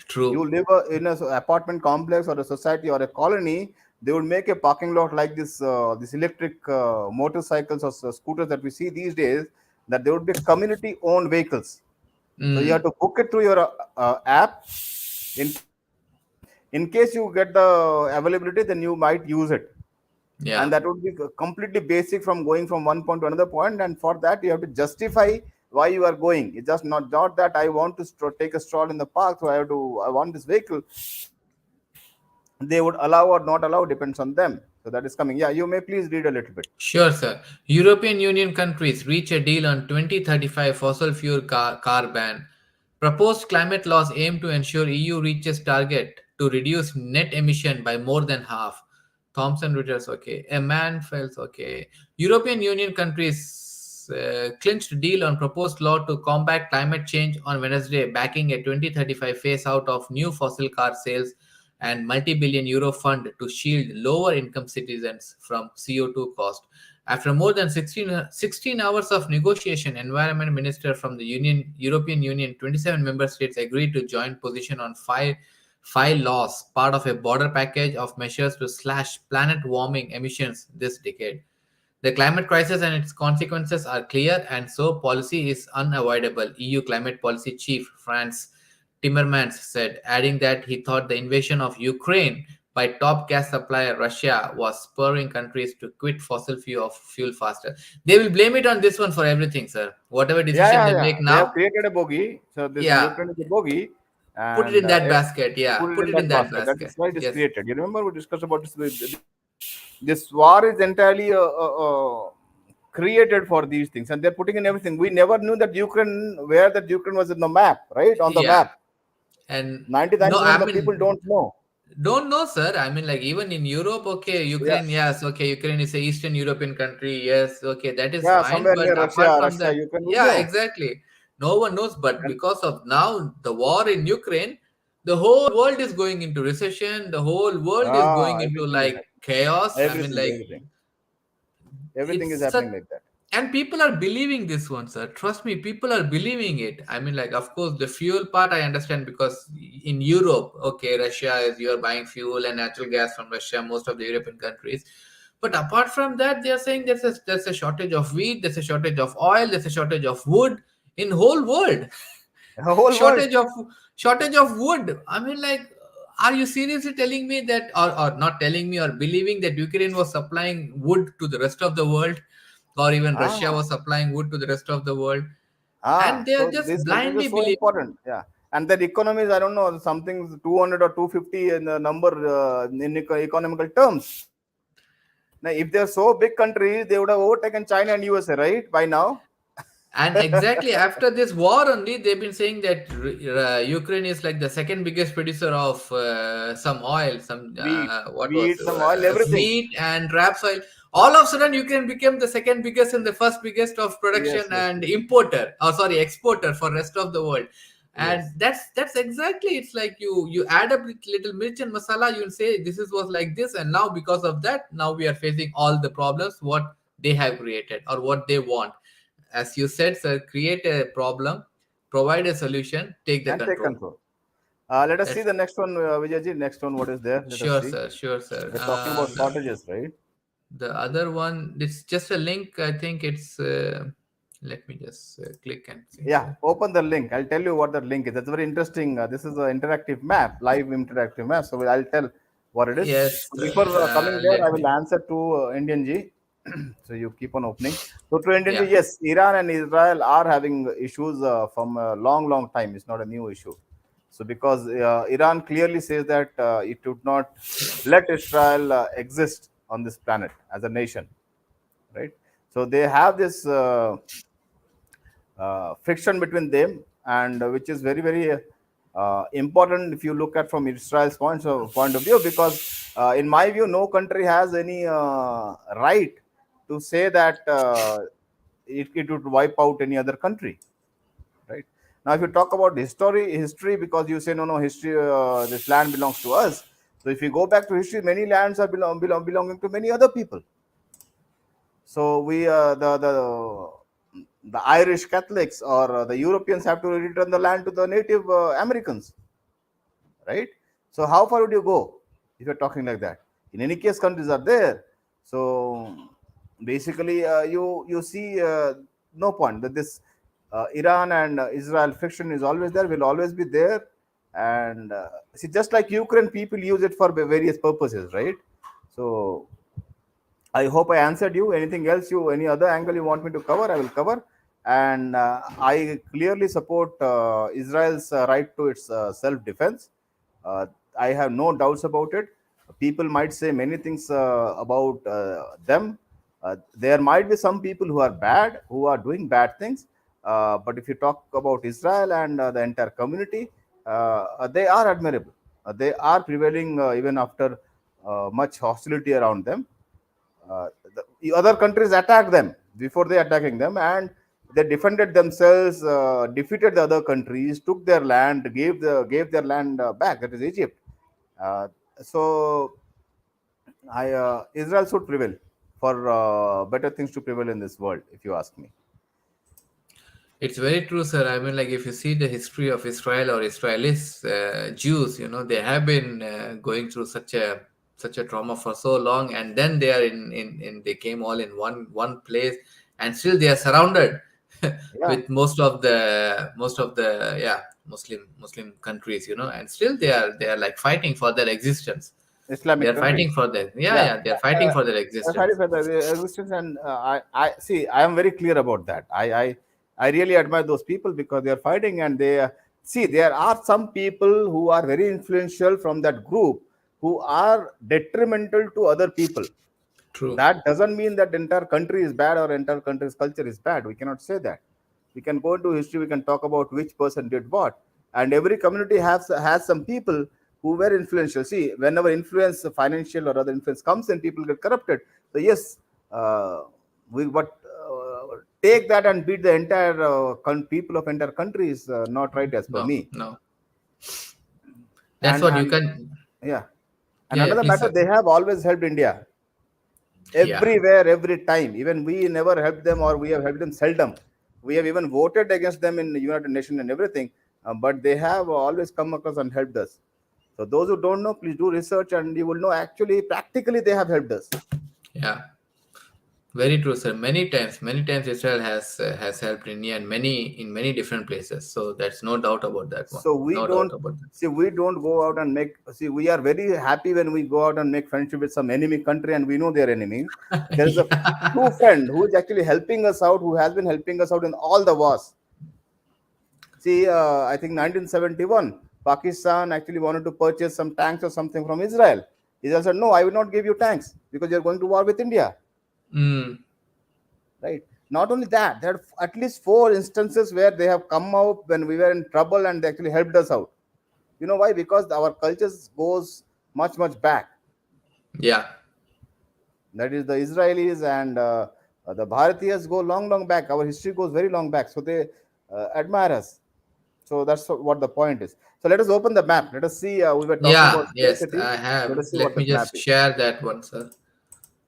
You True. live in a apartment complex or a society or a colony, they would make a parking lot like this electric motorcycles or scooters that we see these days, that they would be community owned vehicles. So you have Mm, to book it through your app. In case you get the availability, then you might use it, and yeah. that would be completely basic from going from one point to another point. And for that you have to justify why you are going. It's just not that I want to take a stroll in the park, so I want this vehicle. They would allow or not allow, depends on them. So that is coming. Yeah, you may please read a little bit. Sure, sir. European Union countries reach a deal on 2035 fossil fuel car ban. Proposed climate laws aim to ensure EU reaches target to reduce net emission by more than half. Thomson Reuters, okay. A man fails, okay. European Union countries clinched deal on proposed law to combat climate change on Wednesday, backing a 2035 phase out of new fossil car sales and multi-billion euro fund to shield lower income citizens from CO2 cost. After more than 16 hours of negotiation, Environment Minister from the European Union, 27 member states agreed to join position on five laws, part of a broader package of measures to slash planet warming emissions this decade. The climate crisis and its consequences are clear, and so policy is unavoidable, EU climate policy chief Franz Timmermans said, adding that he thought the invasion of Ukraine by top gas supplier Russia was spurring countries to quit fossil fuel faster. They will blame it on this one for everything, sir. Whatever decision they Yeah. make They have now, created a bogey. So this yeah, Ukraine is a bogey, put it and in that basket. Yeah, put it put in it in that that basket. That is basket. why it is Yes. created. You remember we discussed about this war is entirely created for these things, and they're putting in everything. We never knew that Ukraine was in the map, right on the Yeah. map. And no, 99% I of the people mean, don't know. don't know, sir. I mean, like even in Europe, okay, Yeah, Ukraine, yes, okay, Ukraine is a Eastern European country, yes, okay, that is yeah, fine. somewhere But near apart Russia, from that, Ukraine, we yeah, know. exactly, no one knows. But And because of now the war in Ukraine, the whole world is going into recession. The whole world is going into everything is like chaos. I mean, like everything is it's happening such, like that. and people are believing this one, sir. Trust me, people are believing it. I mean, like, of course, the fuel part I understand because in Europe, okay, Russia is you're buying fuel and natural gas from Russia, most of the European countries. But apart from that, they are saying there's a shortage of wheat, there's a shortage of oil, there's a shortage of wood in whole world. The whole world. shortage of shortage of wood. I mean, like, are you seriously telling me that, or not telling me, or believing that Ukraine was supplying wood to the rest of the world, or even Russia Ah, was supplying wood to the rest of the world, and they are so just this blindly is so believing. important. Yeah, and that economy is, I don't know, something 200 or 250 in the number in economical terms. Now, if they're so big countries, they would have overtaken China and USA, right? By now. And exactly after this war only, they've been saying that Ukraine is like the second biggest producer of some oil, some Wheat, what was some oil, everything. wheat and raps oil. All of a sudden, Ukraine became the second biggest and the first biggest of production Yes, and importer, or sorry, exporter for rest of the world. And yes. that's exactly. It's like you add up little mirch and masala. You'll say this is was like this, and now because of that, now we are facing all the problems what they have created or what they want. As you said, sir, create a problem, provide a solution, take the And take control. control. Let us see That's the next one, Vijayji. Next one, what is there? Let us sure, see. sir. Sure, sir. We're talking about shortages, right? The other one, it's just a link. I think it's. Let me just click and see, Yeah, sir. open the link. I'll tell you what the link is. That's very interesting. This is an interactive map, live interactive map. So I'll tell what it is. Yes, So before sir. coming there, I Let will me. answer to Indian G. So you keep on opening. So to Indian G, Yeah. yes, Iran and Israel are having issues from a long, long time. It's not a new issue. So because Iran clearly says that it would not let Israel exist on this planet as a nation, right? So they have this friction between them, and which is very, very important if you look at from Israel's point of view, because in my view, no country has any right to say that it would wipe out any other country, right? Now, if you talk about history, because you say no, history, this land belongs to us. So if you go back to history, many lands are belonging to many other people. So we the Irish Catholics or the Europeans have to return the land to the Native Americans, right? So how far would you go if you're talking like that? In any case, countries are there. So basically, you see no point that this Iran and Israel friction is always there, will always be there, and see, just like Ukraine, people use it for various purposes, right? So I hope I answered you. Anything else any other angle you want me to cover, I will cover. And I clearly support Israel's right to its self-defense. Uh, I have no doubts about it. People might say many things about them. There might be some people who are bad, who are doing bad things. But if you talk about Israel and the entire community, they are admirable. They are prevailing even after much hostility around them. uh, the other countries attacked them before they attacking them, and they defended themselves, defeated the other countries, took their land, gave their land back. That is Egypt. Uh, so Israel should prevail for better things to prevail in this world, if you ask me. It's very true, sir. I mean, like if you see the history of Israel or Israelis, Jews, they have been going through such a trauma for so long, and then they are in they came all in one place, and still they are surrounded Yeah, with most of the Muslim countries, and still they are like fighting for their existence. They Islamic are countries. fighting for their yeah Yeah, yeah they are fighting for their sorry existence. for the existence, and I see. I am very clear about that. I really admire those people because they are fighting, and they see there are some people who are very influential from that group who are detrimental to other people. True. That doesn't mean that entire country is bad or entire country's culture is bad. We cannot say that. We can go into history. We can talk about which person did what, and every community has some people who were influential. See, whenever influence, financial or other influence comes in, people get corrupted. So yes, uh, we but take that and beat the entire people of entire country is not right as per No, me. no. That's And what you and can. yeah, and Yeah, yeah, another please, matter, sir. they have always helped India Yeah. everywhere, every time. Even we never helped them, or we have helped them seldom. We have even voted against them in the United Nations and everything, but they have always come across and helped us. So those who don't know, please do research, and you will know actually, practically, they have helped us. Yeah. Very true, sir. Many times Israel has helped India in many different places. So that's no doubt about that one. So we No doubt don't about that. see, we don't go out and make. See, we are very happy when we go out and make friendship with some enemy country, and we know they are enemy. There is a true Yeah. friend who is actually helping us out, who has been helping us out in all the wars. See, I think 1971, Pakistan actually wanted to purchase some tanks or something from Israel. Israel said, "No, I will not give you tanks because you're going to war with India." Mm, Right? Not only that, there are at least four instances where they have come out when we were in trouble and they actually helped us out. You know why? Because our cultures goes much much back. yeah. That is the Israelis and the Bharatiyas go long long back. Our history goes very long back, so they admire us. So that's what the point is. So let us open the map. Let us see. We were talking Yeah. about Yes, scarcity. I Let have. us see what Let me that map just is. share that one, sir.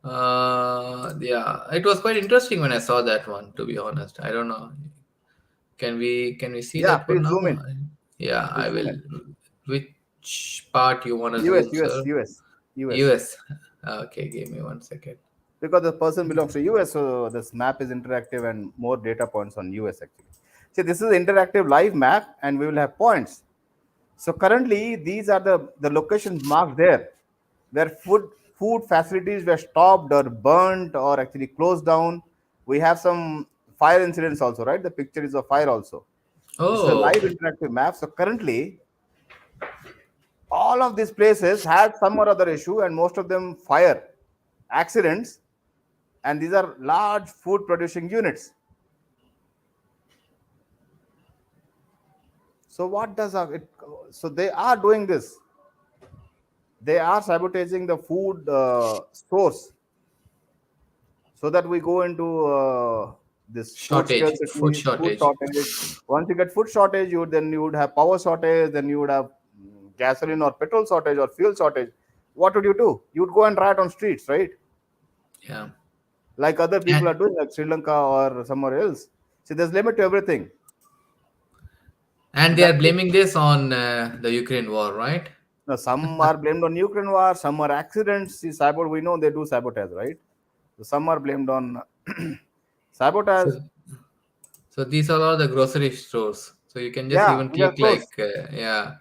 Yeah. It was quite interesting when I saw that one, to be honest. I don't know. Can we see Yeah, that one please zoom now? in. Yeah, I Please zoom will. in. Which part you want to US, zoom, US, sir? US, US. US. Okay, give me 1 second. Because the person belongs to US, so this map is interactive and more data points on US actually. See, this is interactive live map, and we will have points. So currently, these are the locations marked there, where food facilities were stopped or burnt or actually closed down. We have some fire incidents also, right? The picture is of fire also. This is a Oh, live interactive map. So currently, all of these places had some or other issue, and most of them fire accidents. And these are large food producing units. So what does it? So they are doing this. They are sabotaging the food stores so that we go into this food shortage, food scarcity, food shortage. shortage. Once you get food shortage, you would have power shortage, then you would have gasoline or petrol shortage or fuel shortage. What would you do? You would go and riot on streets, right? Yeah, Like other people and are doing, like Sri Lanka or somewhere else. See, there's limit to everything. So and they that's are it. blaming this on the Ukraine war, right? Now, some are blamed on Ukraine war, some are accidents. See, sabotage, we know they do sabotage, right? So some are blamed on So, sabotage. so these are all the grocery stores. So you can just Yeah, even we are click close. like, yeah,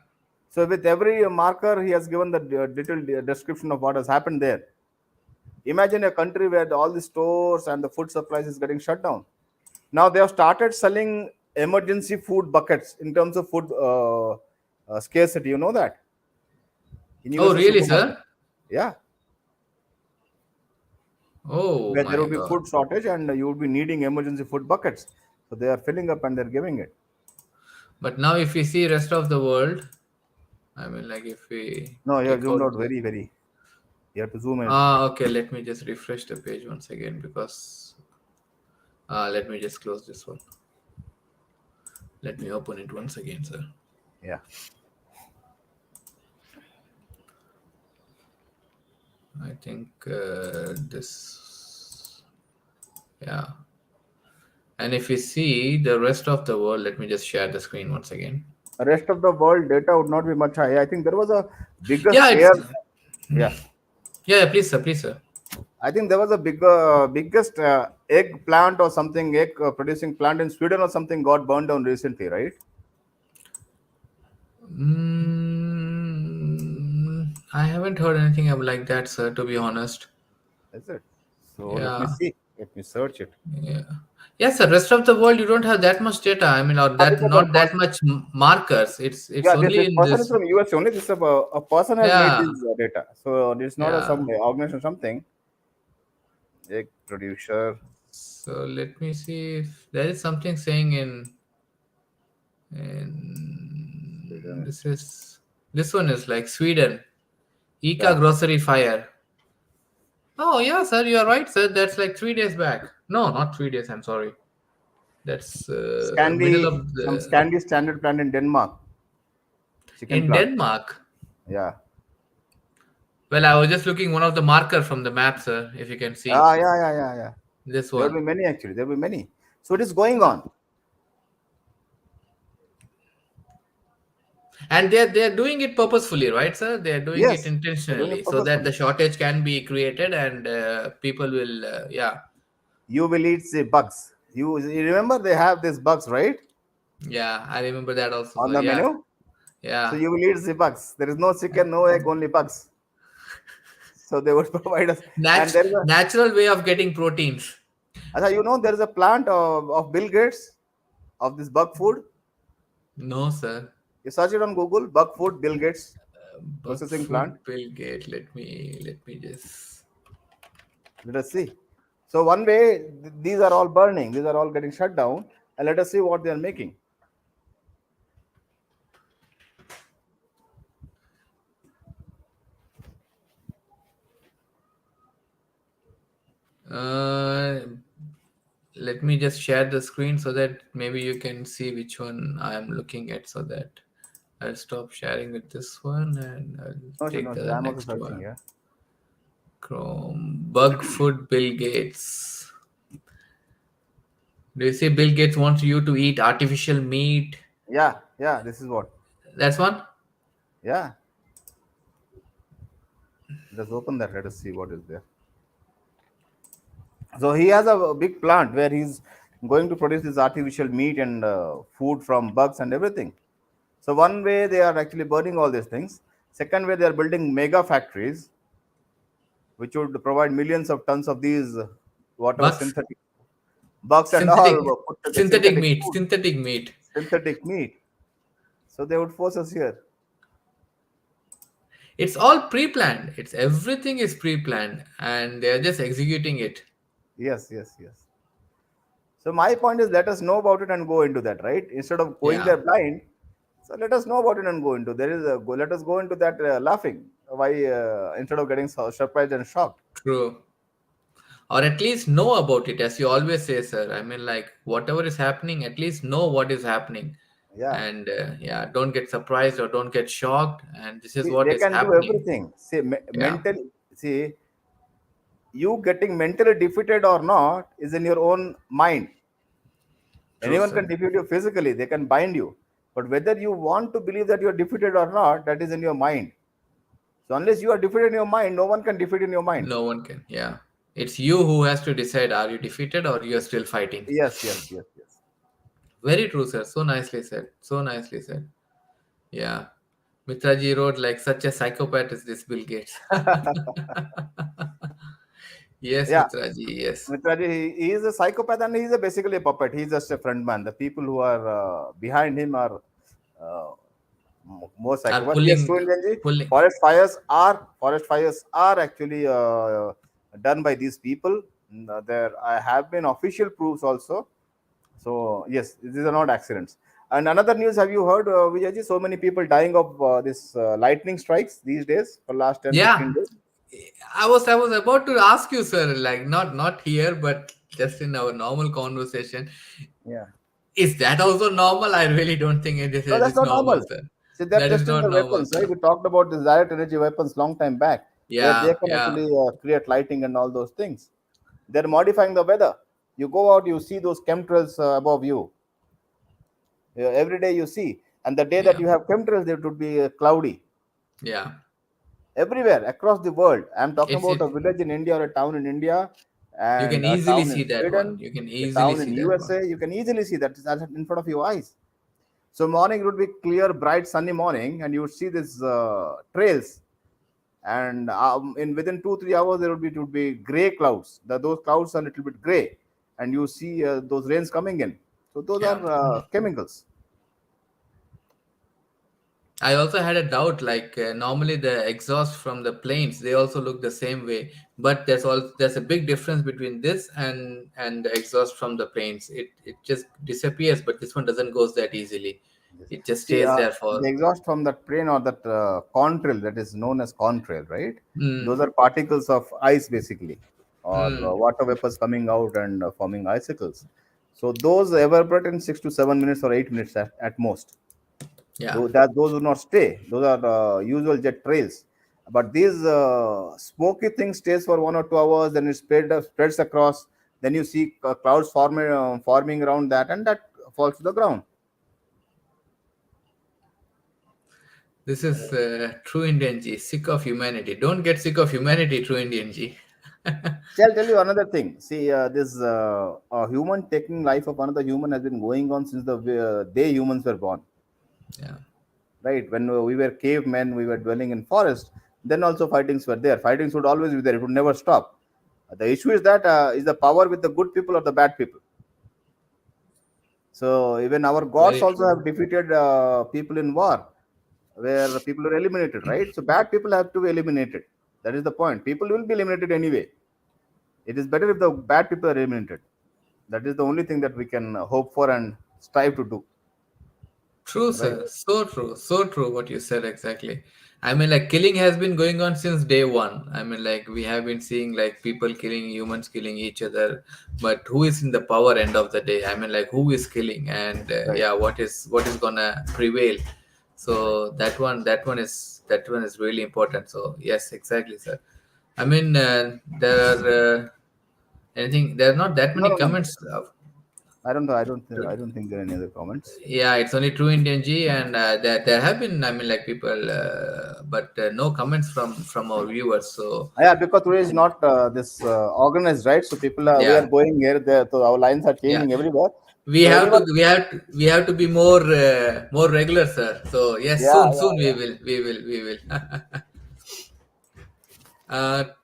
So with every marker, he has given the detailed description of what has happened there. Imagine a country where all the stores and the food supplies is getting shut down. Now they have started selling emergency food buckets in terms of food scarcity. You know that in Oh, universal really, supermarket. sir? Yeah, Oh where there my would be God. food shortage and you would be needing emergency food buckets. So they are filling up and they're giving it. But now, if we see rest of the world, I mean, like if we No, you have take zoomed out out the. very, very. You have to zoom in. Okay, let me just refresh the page once again because let me just close this one. Let me open it once again, sir. Yeah. think this, yeah. And if you see the rest of the world, let me just share the screen once again. The rest of the world data would not be much high. I think there was a biggest Yeah, air. it's Yeah, yeah. Please, sir. Please, sir. I think there was a biggest egg plant or something, egg producing plant in Sweden or something got burned down recently, right? I haven't heard anything like that, sir. To be honest. Is it? So let me Yeah. see. Let me search it. Yeah. Yes, sir. Rest of the world, you don't have that much data. I mean, or that Because a not that much markers. It's yeah, this only in person is this. from US only. This is a person has made Yeah. this data. So it's not a Yeah. some organization or something. Egg producer. So let me see if there is something saying in Sweden. this one is like Sweden. Ika Yeah. grocery fire. Oh yeah, sir. You are right, sir. That's like 3 days back. No, not 3 days. I'm sorry. That's middle of Some the Scandi standard plant in Denmark. Chicken in plant. Denmark. Yeah. Well, I was just looking one of the marker from the map, sir. If you can see Yeah. this There will one. be many actually. There will be many. So it is going on. And they're doing it purposefully, right, sir? They're doing it Yes, they're doing intentionally it so that purposefully. the shortage can be created and people will, yeah, You will eat the bugs. You remember they have these bugs, right? yeah. I remember that also, On sir. the Yeah, menu. So yeah. you will eat the bugs. There is no chicken, no egg, only bugs. So they would provide us. And there is a, Natural way of getting proteins. there is a plant of Bill Gates of this bug food. No, sir. You search it on Google, bug food, Bill Gates Bug processing plant. food Bill Gate. Let me just. Let us see. So one way, these are all burning. These are all getting shut down. And let us see what they are making. Uh, Let me just share the screen so that maybe you can see which one I am looking at, so that I'll stop sharing with this one and I'll No, sure, take no, sure. the I'm also next searching one. here. Chrome. Bug food Bill Gates. Do you see Bill Gates wants you to eat artificial meat? Yeah, this is what. That's one? Yeah, let's open that. Let us see what is there. So he has a big plant where he's going to produce this artificial meat and food from bugs and everything. So one way they are actually burning all these things. Second way they are building mega factories, which would provide millions of tons of these whatever Bugs? synthetic bugs and Synthetic all put the synthetic synthetic meat. food, Synthetic meat. synthetic meat. So they would force us here. It's all pre-planned. It's everything is pre-planned and they're just executing it. Yes. So my point is, let us know about it and go into that, right? Instead of going Yeah, there blind, so let us know about it and go into. There is a go. Let us go into that laughing. Why instead of getting surprised and shocked? true. Or at least know about it, as you always say, sir. I mean, like whatever is happening, at least know what is happening, Yeah. and yeah, don't get surprised or don't get shocked. And this is See, what they is can do happening. everything. See, Yeah, mental. See, you getting mentally defeated or not is in your own mind. true, Anyone can sir. defeat you physically. They can bind you, but whether you want to believe that you are defeated or not, that is in your mind. So unless you are defeated in your mind, no one can defeat in your mind. No one can. Yeah, it's you who has to decide: are you defeated or you are still fighting? Yes. Very true, sir. So nicely said. So nicely said. Yeah. Mitraji wrote like such a psychopath is this Bill Gates. Yes, Yeah, Mitraji. Yes. Mitraji, he is a psychopath and he is basically a puppet. He's just a front man. The people who are behind him are uh, more Are psychopath. Yes, pulling, true, Injanji. pulling. Forest fires are actually done by these people. There I have been official proofs also. So yes, these are not accidents. And another news, have you heard, Vijayji? So many people dying of this lightning strikes these days for last 10, Yeah. 15 days. I was about to ask you, sir, like not here, but just in our normal conversation. Yeah. Is that also normal? I really don't think it No, that's is not normal, normal. sir. See, they're That is testing not the normal, weapons, right? sir. We talked about the direct energy weapons long time back. where they Yeah, can yeah, actually create lighting and all those things. They're modifying the weather. You go out, you see those chemtrails above you. Every day you see, and the day that yeah, you have chemtrails, it would be cloudy yeah. everywhere across the world. I'm talking It's about a it. village in India or a town in India You and can a easily town in see that one. Sweden, You can a easily town in see that one. USA. You can easily see that that's in front of your eyes. So morning would be clear, bright, sunny morning, and you would see these trails. And in within 2 3 hours, there would be gray clouds. Those clouds are a little bit gray, and you see those rains coming in. So those Yeah. are chemicals. I also had a doubt. Like normally the exhaust from the planes, they also look the same way. But there's a big difference between this and the exhaust from the planes. It just disappears, but this one doesn't goes that easily. Yes. It just See, stays there the for. exhaust from that train or that contrail that is known as contrail, right? Those Mm, are particles of ice basically, or mm, water vapors coming out and forming icicles. So those evaporate in 6 to 7 minutes or 8 minutes at most. yeah. Those do not stay. Those are usual jet trails. But these smoky thing stays for 1 or 2 hours, then it spreads across. Then you see clouds forming around that, and that falls to the ground. This is true Indian G. Sick of humanity. Don't get sick of humanity, true Indian G. See, I'll tell you another thing. See, this human taking life of another human has been going on since the day humans were born. Yeah. Right? When we were cavemen, we were dwelling in forest. Then also fightings were there. Fightings would always be there. It would never stop. The issue is that is the power with the good people or the bad people. So even our gods Very also true. have defeated people in war, where people are eliminated. Right? So bad people have to be eliminated. That is the point. People will be eliminated anyway. It is better if the bad people are eliminated. That is the only thing that we can hope for and strive to do. True, Right? sir. So true. So true what you said exactly. I mean, like, killing has been going on since day one. I mean, like, we have been seeing, like, people killing humans, killing each other. But who is in the power end of the day? I mean, like, who is killing? And Right. yeah, what is gonna prevail? Right. So that one is really important. So yes, exactly, sir. I mean, there are not that No, many no, no. comments. I don't know. I don't think there are any other comments. Yeah, it's only true Indian G, and there have been, I mean, like, people, but no comments from our viewers. So Yeah, because today is not this organized, right? So people we are yeah, going here, there. So our lines are yeah, changing everywhere. we So have to anyone, we have to be more regular, sir. So yes, yeah, soon yeah, we will.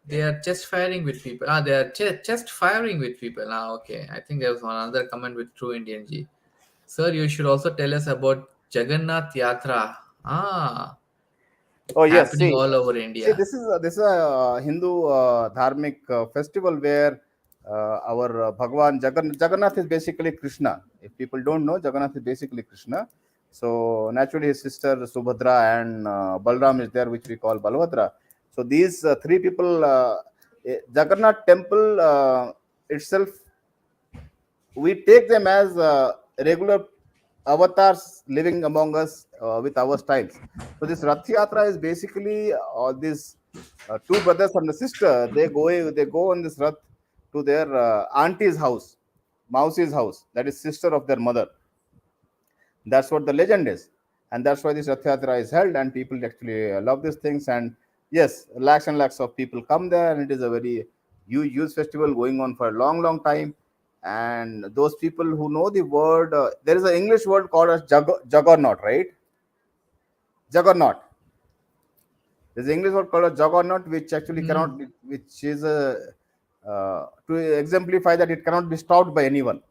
They are just firing with people. They are just firing with people. Okay. I think there was one other comment with true Indian G. Sir, you should also tell us about Jagannath Yatra. oh yes, Happening see, all over see, India. this is a Hindu dharmic festival where our Jagannath is basically Krishna. If people don't know, Jagannath is basically Krishna. So naturally, his sister Subhadra and Balram is there, which we call Balbhadra. So these three people, Jagannath temple itself, we take them as regular avatars living among us with our styles. So this Rath Yatra is basically these two brothers and a sister. They go on this Rath to their auntie's house, Mausi's house, that is sister of their mother. That's what the legend is, and that's why this Rath Yatra is held, and people actually love these things. And yes, lakhs and lakhs of people come there, and it is a very huge festival going on for a long time. And those people who know the word, there is an English word called as juggernaut, right? Juggernaut. There's an English word called a juggernaut, which actually cannot, Hmm. which is a to exemplify that it cannot be stopped by anyone.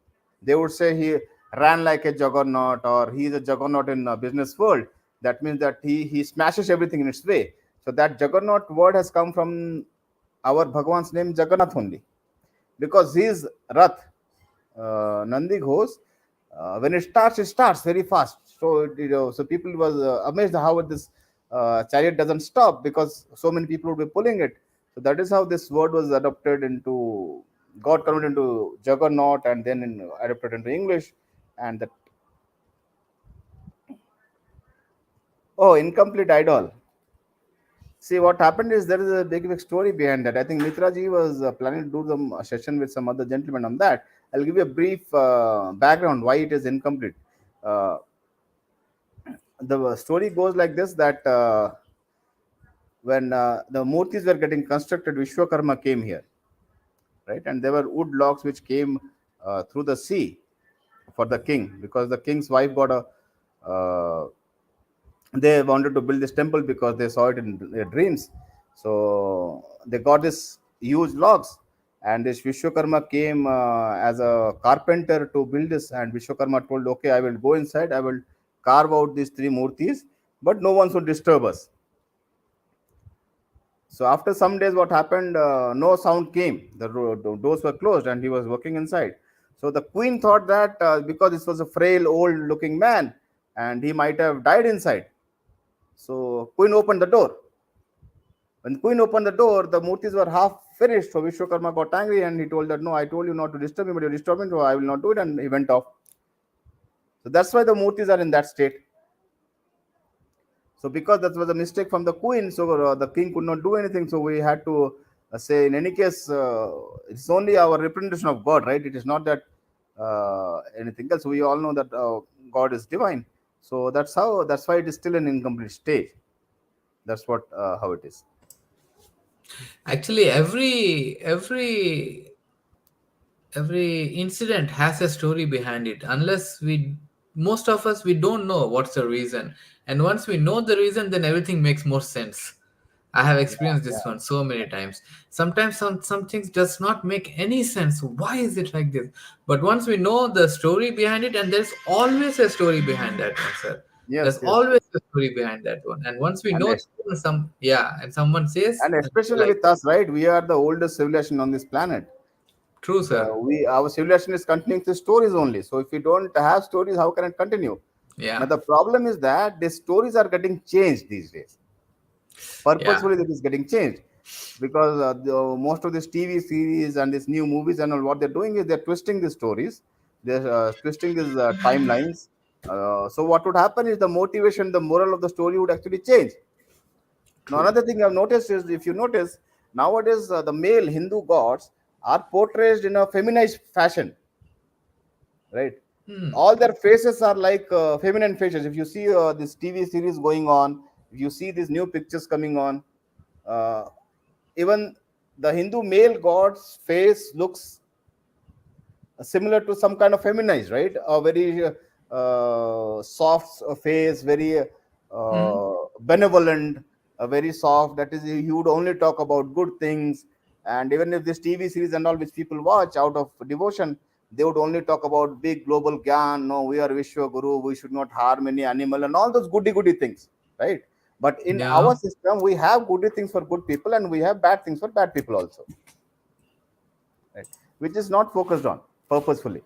They would say he ran like a juggernaut, or he is a juggernaut in a business world. That means that he smashes everything in its way. So that juggernaut word has come from our Bhagwan's name Jagannath only, because his Rath, Nandi Ghosh, when it starts very fast. So so people was amazed how this chariot doesn't stop, because so many people would be pulling it. So that is how this word was adopted into, got converted into Juggernaut, and then adapted into English. And that, oh, incomplete idol. See, what happened is there is a big story behind that. I think Mitraji was planning to do the session with some other gentleman on that. I'll give you a brief background why it is incomplete. Uh, the story goes like this: that when the murtis were getting constructed, Vishwakarma came here, right? And there were wood logs which came through the sea for the king, because the king's wife got a they wanted to build this temple because they saw it in their dreams. So they got this huge logs, and this Vishwakarma came as a carpenter to build this. And Vishwakarma told, "Okay, I will go inside. I will carve out these three murtis, but no one should disturb us." So after some days, what happened? No sound came. The doors were closed, and he was working inside. So the queen thought that because this was a frail, old-looking man, and he might have died inside. So Queen opened the door. When Queen opened the door, the murtis were half finished. So Vishwakarma got angry and he told that, "No, I told you not to disturb me, but you're disturbing me, so I will not do it." And he went off. So that's why the murtis are in that state. So because that was a mistake from the queen, so the king could not do anything. So we had to say, in any case, it's only our representation of God, right? It is not that anything else. We all know that God is divine. So that's how. That's why it is still an incomplete stage. That's what how it is. Actually, every incident has a story behind it. Unless we, most of us, we don't know what's the reason, and once we know the reason, then everything makes more sense. I have Yeah, experienced this yeah, one so many times. Sometimes some things does not make any sense. Why is it like this? But once we know the story behind it, and there's always a story behind that one, sir. There's yes, yes, always a story behind that one. And once we and know some, yeah, and someone says and especially like, with us, right? We are the oldest civilization on this planet. true, sir. We our civilization is continuing through stories only. So if we don't have stories, how can it continue? Now Yeah, the problem is that the stories are getting changed these days. yeah, Purposefully, it is getting changed because most of these TV series and these new movies and all, what they're doing is they're twisting the stories, they're twisting these timelines. So what would happen is the motivation, the moral of the story would actually change. Now, true. another thing I've noticed is, if you notice, nowadays the male Hindu gods are portrayed in a feminized fashion, right? Hmm. All their faces are like feminine faces. If you see this TV series going on, if you see these new pictures coming on, uh, even the Hindu male god's face looks similar to some kind of feminized, right? A very soft face, very Hmm. benevolent, very soft. That is, he would only talk about good things. And even if this TV series and all, which people watch out of devotion, they would only talk about big global gyan. No, we are Vishwa Guru. We should not harm any animal and all those goody things, right? But in our Yeah. system, we have goody things for good people and we have bad things for bad people also, right? Which is not focused on purposefully.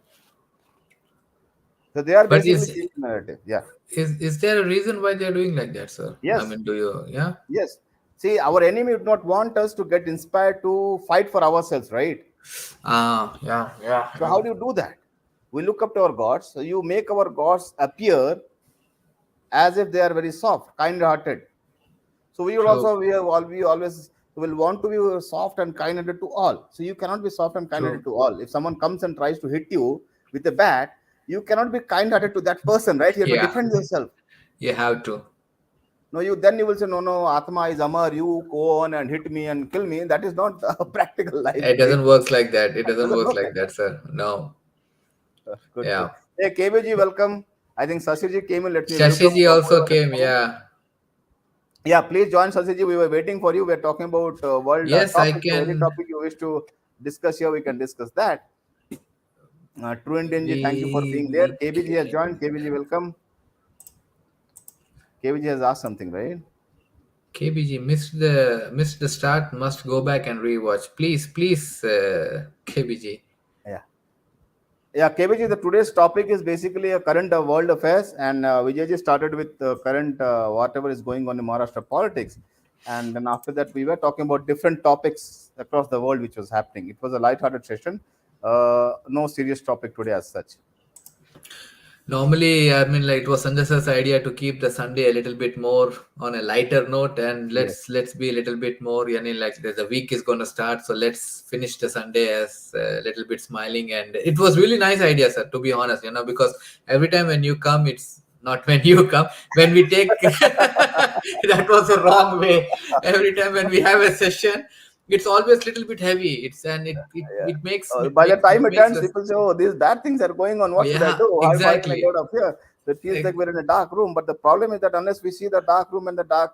So they are But basically changing the narrative. Yeah. is there a reason why they're doing like that, sir? I Yes. mean, do you? Yeah. Yes. See, our enemy would not want us to get inspired to fight for ourselves, right? Ah, yeah, yeah, So how yeah. do you do that? We look up to our gods. So you make our gods appear as if they are very soft, kind-hearted. So we will True, also we always will want to be soft and kind-hearted to all. So you cannot be soft and kind-hearted true. to all. If someone comes and tries to hit you with a bat, you cannot be kind-hearted to that person, right? You have to Yeah, defend yourself. you have to. No, you will say, no, no, Atma is Amar, you go on and hit me and kill me. That is not a practical life, It right? doesn't work like that. It That doesn't doesn't work work like like that, sir. No. that. Good, good. Yeah. Hey, KBG, welcome. I think Sasiji came in. Let me welcome Shashiji also whoever has came. come in. Yeah. Yeah, please join Sasiji. We were waiting for you. We're talking about world Yes, I topics. So any can. topic you wish to discuss here, we can discuss that. True Indian ji, thank you for being there. We KBG has can. joined. KBG, welcome. KBG has asked something, right? KBG missed the start. Must go back and rewatch. Please, please, KBG. Yeah. Yeah, KBG, the today's topic is basically a current world affairs, and Vijay ji started with current whatever is going on in Maharashtra politics, and then after that we were talking about different topics across the world which was happening. It was a light-hearted session, no serious topic today as such. Normally, I mean, like it was Sanjay's idea to keep the Sunday a little bit more on a lighter note, and Yes. let's be a little bit more. I mean, like the week is going to start, so let's finish the Sunday as a little bit smiling. And it was really nice idea, sir. To be honest, because every time when you come, it's not when you come. When we take that was the wrong way. Every time when we have a session, it's always a little bit heavy. It's and Yeah. it makes By the time it makes ends, us. people say, "Oh, these bad things are going on. What should I Yeah, do? How can I exactly. get up here?" So it feels like we're in a dark room. But the problem is that unless we see the dark room and the dark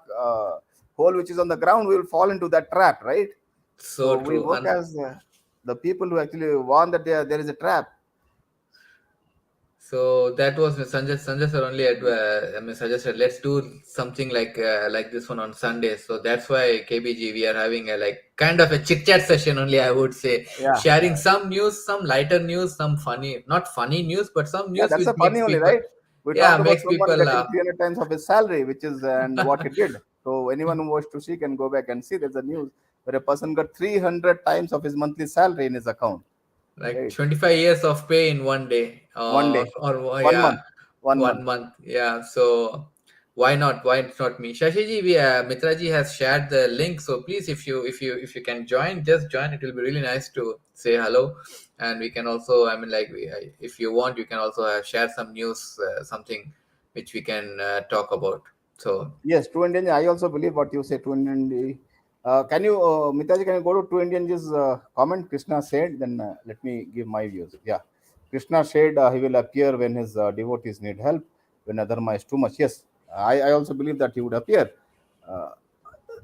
hole which is on the ground, we will fall into that trap, right? So So we true. work as the people who actually warn that there is a trap. So that was Sanjay. Sanjay sir only I mean, suggested let's do something like this one on Sunday. So that's why KBG we are having a like kind of a chit chat session only. I would say Yeah, sharing some news, some lighter news, some funny, not funny news, but some yeah, news that's a which funny makes only, people, right? We yeah, talked about makes someone people getting laugh. 300 times of his salary, which is and what he did. So anyone who wants to see can go back and see. There's a news where a person got 300 times of his monthly salary in his account, Like right? 25 years of pay in one day, One day, one yeah, month, one month. 1 month, yeah. So why not me, Shashiji? Mitraji has shared the link, so please, if you can join, just join. It will be really nice to say hello. And we can also, I mean, like if you want, you can also share some news, something which we can talk about. So Yes, True Indian. I also believe what you say, True Indian. Can you, Mitaji, can you go to True Indian's comment? Krishna said, then let me give my views. Yeah. Krishna said he will appear when his devotees need help, when adharma is too much. Yes, I also believe that he would appear. Uh,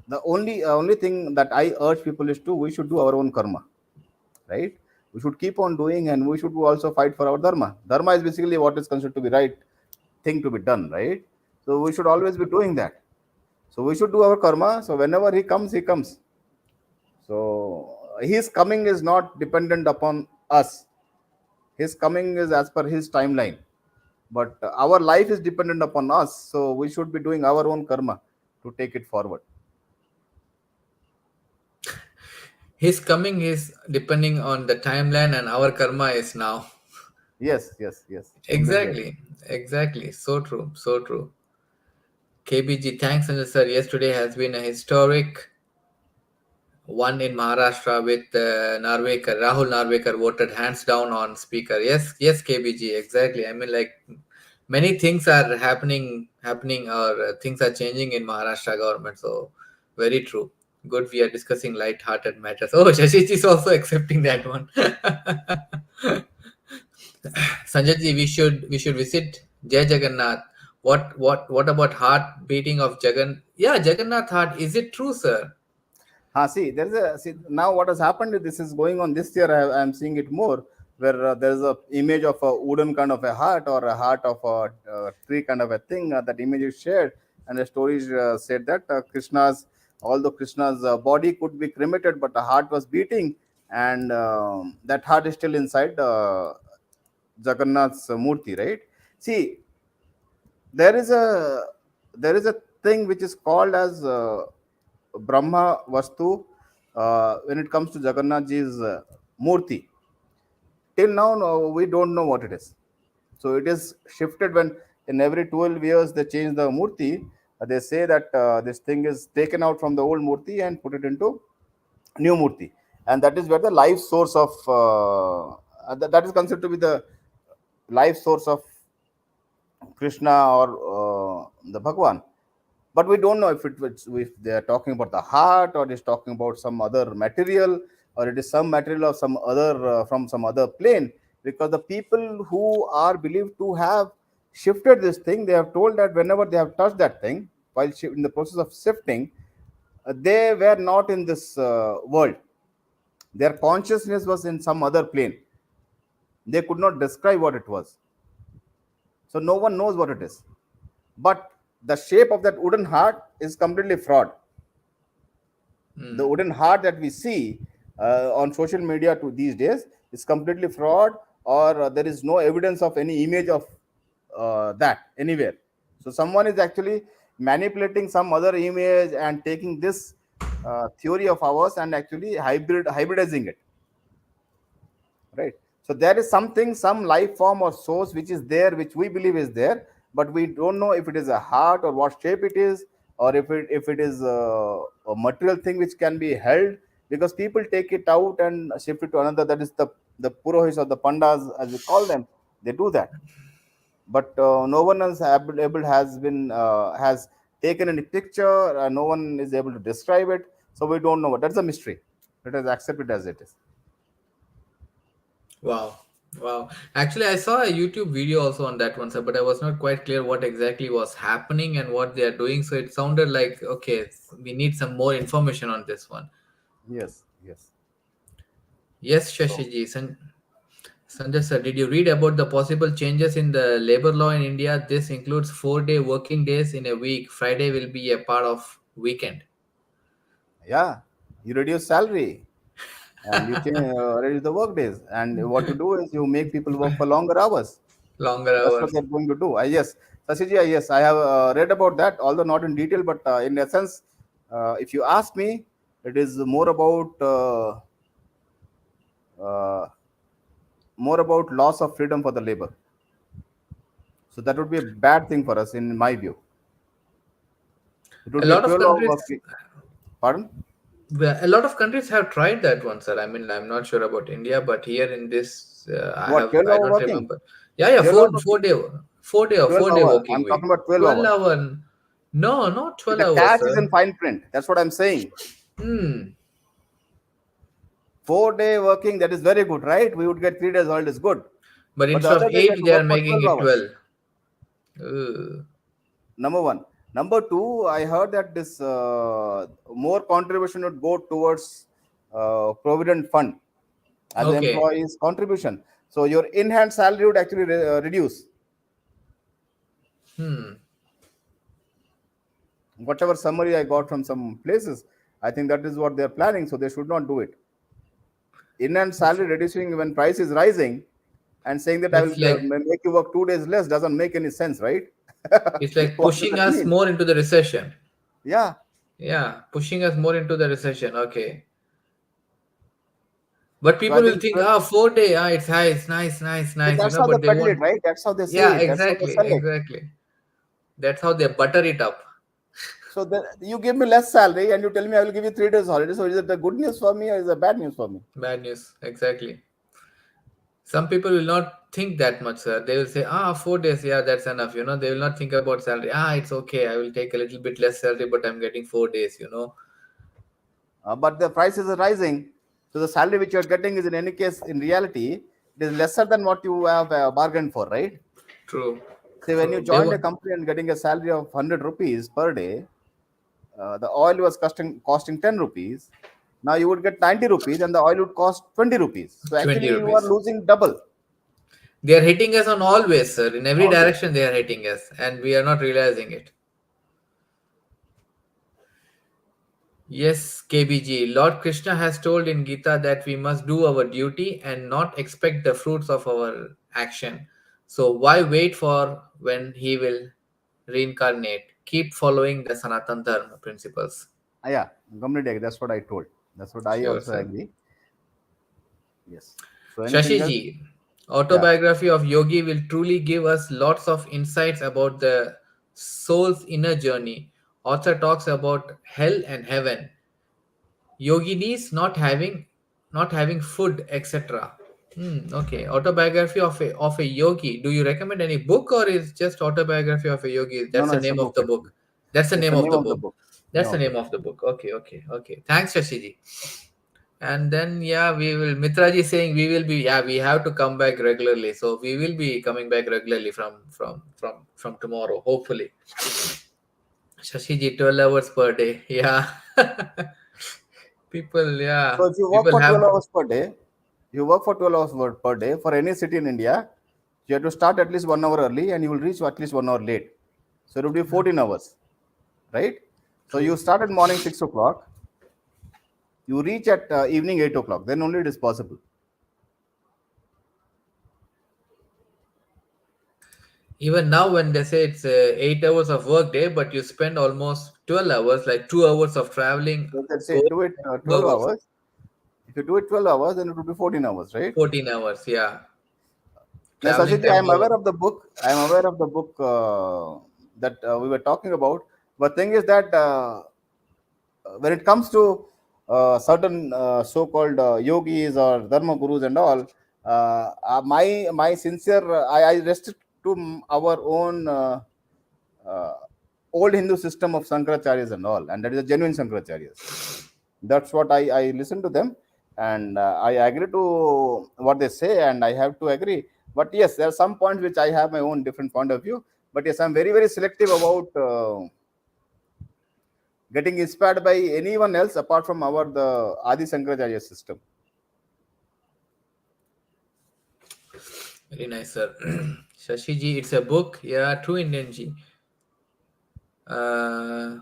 the only thing that I urge people is to we should do our own karma, right? We should keep on doing and we should also fight for our dharma. Dharma is basically what is considered to be right thing to be done, right? So we should always be doing that. So we should do our karma. So whenever he comes, he comes. So his coming is not dependent upon us. His coming is as per his timeline. But our life is dependent upon us. So we should be doing our own karma to take it forward. his coming is depending on the timeline, and our karma is now. Yes, yes, yes. Completely agree. Exactly. So true. So true. KBG, thanks, Sanjay sir. Yesterday has been a historic one in Maharashtra with Narvekar. Rahul Narvekar voted hands down on speaker. Yes, yes, KBG, exactly. I mean, like many things are happening, or things are changing in Maharashtra government. So, very true. Good, we are discussing light-hearted matters. Oh, Shashiji is also accepting that one. Sanjayji, we should visit Jai Jagannath. What about heart beating of Jagan? Yeah, Jagannath heart. Is it true, sir? See, there is a see now what has happened. This is going on this year. I am seeing it more where there is a image of a wooden kind of a heart or a heart of a tree kind of a thing. That image is shared, and the stories said that although Krishna's body could be cremated, but the heart was beating, and that heart is still inside Jagannath's Murti, right? See, there is a there is a thing which is called as Brahma Vastu when it comes to Jagannath Ji's Murti. Till now, no, we don't know what it is. So it is shifted when in every 12 years they change the Murti. They say that this thing is taken out from the old Murti and put it into new Murti. And that is where the life source of that is considered to be the life source of Krishna or the Bhagwan. But we don't know if they are talking about the heart or it is talking about some other material or it is some material of some other from some other plane, because the people who are believed to have shifted this thing, they have told that whenever they have touched that thing while in the process of shifting, they were not in this world. Their consciousness was in some other plane. They could not describe what it was, so no one knows what it is. But the shape of that wooden heart is completely fraud. The Hmm. wooden heart that we see on social media to these days is completely fraud, or there is no evidence of any image of that anywhere. So someone is actually manipulating some other image and taking this theory of ours and actually hybridizing it, right? So there is something, some life form or source which is there, which we believe is there, but we don't know if it is a heart or what shape it is, or if it is a material thing which can be held, because people take it out and shift it to another. That is the purohits or the pandas, as we call them. They do that, but no one else able has taken any picture. No one is able to describe it, so we don't know what. That's a mystery. Let us accept it as it is. Wow. Wow. Actually, I saw a YouTube video also on that one, sir, but I was not quite clear what exactly was happening and what they are doing. So it sounded like, okay, we need some more information on this one. Yes, yes. Yes, So Shashiji. Sanjay sir, did you read about the possible changes in the labor law in India? This includes 4-day working days in a week. Friday will be a part of weekend. yeah, you reduce salary and you change reduce the work days, and what you do is you make people work for longer hours. Longer That's what hours. they're going to do. Yes, Sashiji, yes, I have read about that, although not in detail, but in essence, if you ask me, it is uh, more about loss of freedom for the labor. So that would be a bad thing for us, in my view. It A would be a lot of 12-hour countries, work week. Pardon? a lot of countries have tried that one, sir. I mean, I'm not sure about India, but here in this, What, I 12-hour don't working? remember. Yeah, yeah, 12-hour four working? day, 4 day or 12 4 day hour. working I'm week. talking about 12 12 hour. hour. No, not See, 12 the hours, catch is sir. in fine print. That's what I'm saying. Hmm. 4-day working, that is very good, right? We would get 3 days holiday is good. But But the instead of other day we have 8, to they are work for making 12 it hours. 12. Ugh. Number one. Number two, I heard that this more contribution would go towards provident fund as an Okay. employee's contribution. So your in-hand salary would actually reduce. Hmm. Whatever summary I got from some places, I think that is what they are planning. So they should not do it. In-hand It's, salary reducing when price is rising, and saying that I will it's like make you work 2 days less doesn't make any sense, right? it's like What does pushing that us mean? more into the recession. Yeah. Yeah, pushing us more into the recession. Okay. But So people I will think think, 4 day, it's high, it's nice, nice, so nice, that's how they but they peddle it, won't. right? That's how they say Yeah, it. That's how they exactly, sell it. exactly. That's how they butter it up. So you give me less salary and you tell me I will give you 3 days holiday. So is it a good news for me or is it bad news for me? Bad news, exactly. Some people will not think that much, sir. They will say, 4 days, yeah, that's enough. They will not think about salary. It's okay. I will take a little bit less salary, but I'm getting 4 days. But the prices are rising. So the salary which you're getting is in any case, in reality, it is lesser than what you have bargained for, right? True, So when you true. They joined a won't. company and getting a salary of 100 rupees per day, the oil was costing 10 rupees. Now you would get 90 rupees and the oil would cost 20 rupees. So 20 actually you are rupees. losing double They are hitting us on all ways, sir. In every always. direction, they are hitting us, and we are not realizing it. Yes, KBG. Lord Krishna has told in Gita that we must do our duty and not expect the fruits of our action. So, why wait for when he will reincarnate? Keep following the Sanatan Dharma principles. Yeah, completely agree. That's what I told. That's what I Sure, also sir. agree. Yes. So anything else? Shashiji, Yeah. autobiography of Yogi will truly give us lots of insights about the soul's inner journey. Author talks about hell and heaven, yoginis not having food, etc. Okay, autobiography of a yogi. Do you recommend any book, or is just autobiography of a yogi? No, That's no, the it's a name of book the actually. book. That's the It's the name of name the of the book. book. Name That's the of the name book. of the book. Okay, okay, okay. Thanks, Shashiji. And then, yeah, we will. Mitraji saying we will be. Yeah, we have to come back regularly. So we will be coming back regularly from tomorrow, hopefully. Shashiji, 12 hours per day. Yeah. People, So yeah, if you work people for 12 have to. hours per day, you work for 12 hours per day for any city in India, you have to start at least 1 hour early and you will reach at least 1 hour late. So it will be 14 hours, right? So you True. start at morning 6 o'clock, you reach at evening 8 o'clock, then only it is possible. Even now, when they say it's 8 hours of work day, but you spend almost 12 hours, like 2 hours of traveling, So let's say going do it to 12 work. hours. If you do it 12 hours, then it will be 14 hours, right? 14 hours, yeah. Now, Traveling Sashiji, I time am over. aware of the book. I am aware of the book that we were talking about. But thing is that when it comes to certain so-called yogis or dharma gurus and all, my sincere, I restrict to our own uh, old Hindu system of Shankaracharyas and all, and that is a genuine Shankaracharyas. That's what I listen to them, and I agree to what they say, and I have to agree. But yes, there are some points which I have my own different point of view. But yes, I'm very selective about getting inspired by anyone else apart from our the Adi Shankaracharya system. Very nice, sir. Shashiji, it's a book. Yeah, true Indian G. Uh,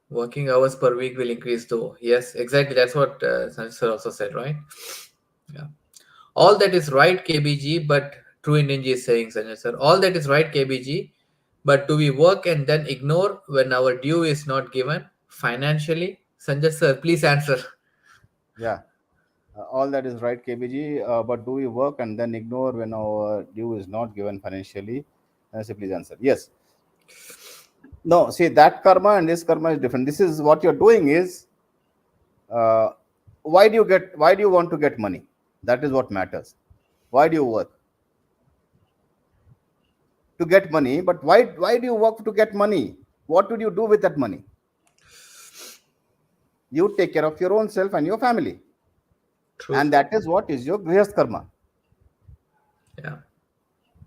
Working hours per week will increase though. Yes, exactly. That's what Sanjay sir also said, right? Yeah. All that is right, KBG, but true Indian G is saying, Sanjay sir. All that is right, KBG, but do we work and then ignore when our due is not given financially? Sanjay sir, please answer. Yeah, all that is right, KBG. But do we work and then ignore when our due is not given financially? Please answer. Yes. No, see that karma and this karma is different. This is what you're doing is uh, why do you want to get money? That is what matters. Why do you work to get money? But why do you work to get money? What would you do with that money? You take care of your own self and your family, True. and that is what is your grihast karma, Yeah.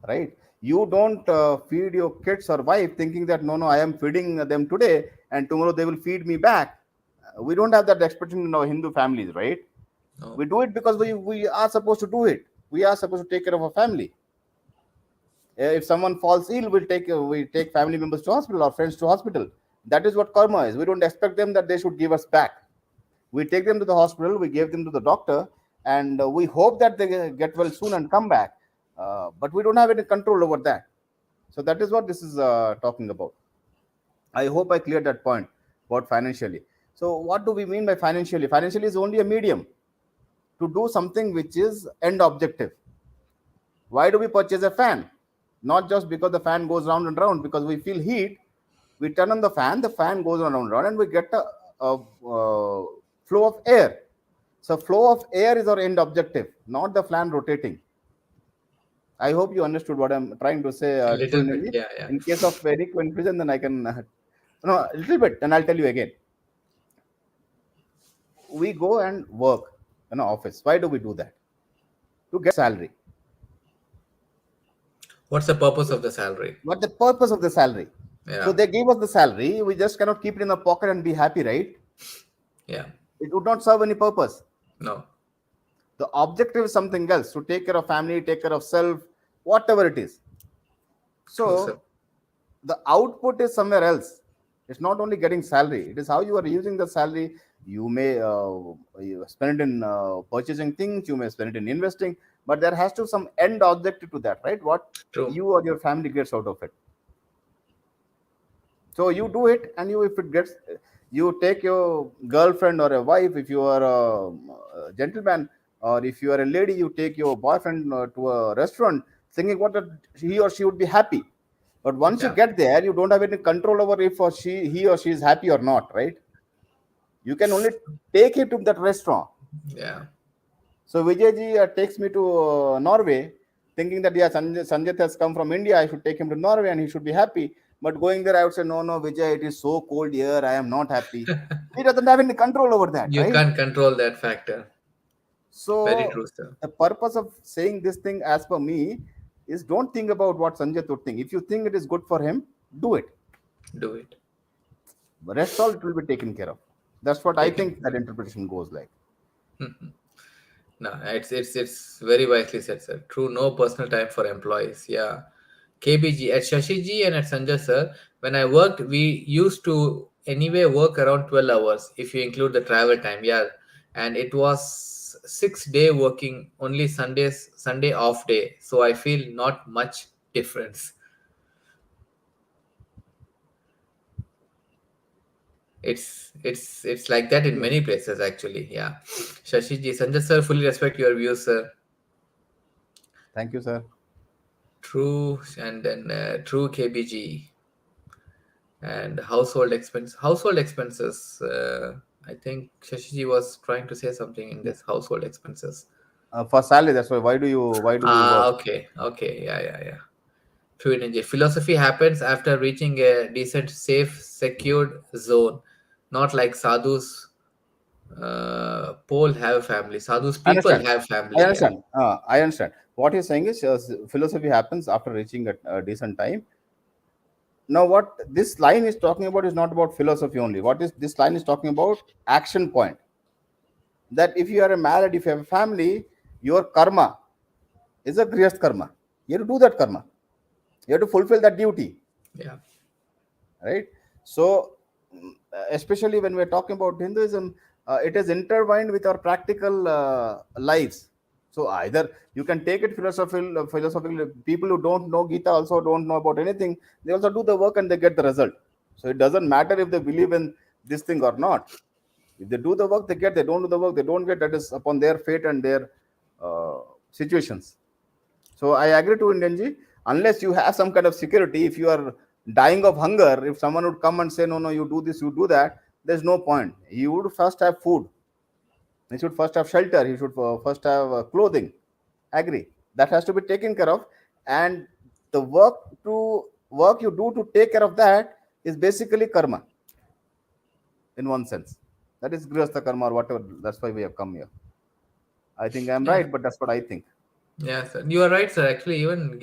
right? You don't feed your kids or wife thinking that no, I am feeding them today and tomorrow they will feed me back. We don't have that expectation in our Hindu families, right? No. We do it because we are supposed to do it. We are supposed to take care of our family. If someone falls ill, we take family members to hospital or friends to hospital. That is what karma is. We don't expect them that they should give us back. We take them to the hospital, we give them to the doctor, and we hope that they get well soon and come back. But we don't have any control over that. So that is what this is talking about. I hope I cleared that point about financially. So what do we mean by financially? Financially is only a medium to do something which is end objective. Why do we purchase a fan? Not just because the fan goes round and round, because we feel heat. We turn on the fan goes round and round, and we get a flow of air. So, flow of air is our end objective, not the fan rotating. I hope you understood what I'm trying to say, A True little bit. Ninja. Yeah, yeah. In case of very confusion, then I can, no, a little bit, and I'll tell you again. We go and work in an office. Why do we do that? To get salary. What's the purpose of the salary? What the purpose of the salary? So Yeah. they give us the salary. We just cannot keep it in the pocket and be happy, right? Yeah. It would not serve any purpose. No. The objective is something else, to take care of family, take care of self, whatever it is. True, sir. So the output is somewhere else. It's not only getting salary, it is how you are using the salary. You may you spend it in purchasing things, you may spend it in investing, but there has to some end objective to that, right? What True. you or your family gets out of it. So you do it, and you, if it gets, you take your girlfriend or a wife, if you are a gentleman, or if you are a lady, you take your boyfriend to a restaurant thinking what that he or she would be happy. But once you Yeah. get there, you don't have any control over if or he or she is happy or not, right? You can only take it to that restaurant. Yeah. So Vijayji takes me to Norway, thinking that yeah, Sanjit has come from India. I should take him to Norway and he should be happy. But going there, I would say, no, Vijay, it is so cold here. I am not happy. He doesn't have any control over that, You right? can't control that factor. Very So true, sir. the purpose of saying this thing, as per me, is don't think about what Sanjay would think. If you think it is good for him, do it. Do it. The rest all it will be taken care of. That's what I Taken think that care interpretation goes like. of. No, it's very wisely said, sir. True, no personal time for employees. Yeah. KBG at Shashiji and at Sanjay sir, when I worked, we used to anyway work around 12 hours if you include the travel time. Yeah. And it was 6 day working, only Sunday off day. So I feel not much difference. It's like that in Yes. many places actually. Yeah. Shashiji, Sanjay sir, fully respect your views, sir. Thank you, sir. True, and then true KBG and household expenses. I think Shashiji was trying to say something in Yeah. this household expenses. For salary, that's why. Why do we work? Okay, yeah. True energy. Philosophy happens after reaching a decent, safe, secured zone. Not like sadhus, Paul have family. Sadhus I people understand. have I family. Yeah, understand. I understand. What he's saying is philosophy happens after reaching a decent time. Now, what this line is talking about is not about philosophy only. What is this line is talking about? Action point. That if you are married, if you have a family, your karma is a grihast karma. You have to do that karma. You have to fulfill that duty, yeah, right? So, especially when we're talking about Hinduism, it is intertwined with our practical lives. So either you can take it philosophical. People who don't know Gita also don't know about anything. They also do the work and they get the result. So it doesn't matter if they believe in this thing or not. If they do the work, they get. They don't do the work, they don't get. That is upon their fate and their uh, situations. So I agree to Indianji. Unless you have some kind of security, if you are dying of hunger, if someone would come and say, no, no, you do this, you do that, there's no point. He would first have food. He should first have shelter. He should first have clothing. Agree. That has to be taken care of. And the work you do to take care of that is basically karma in one sense. That is grihastha karma or whatever. That's why we have come here. I think I'm yeah, right, but that's what I think. yeah, sir. You are right, sir. Actually, even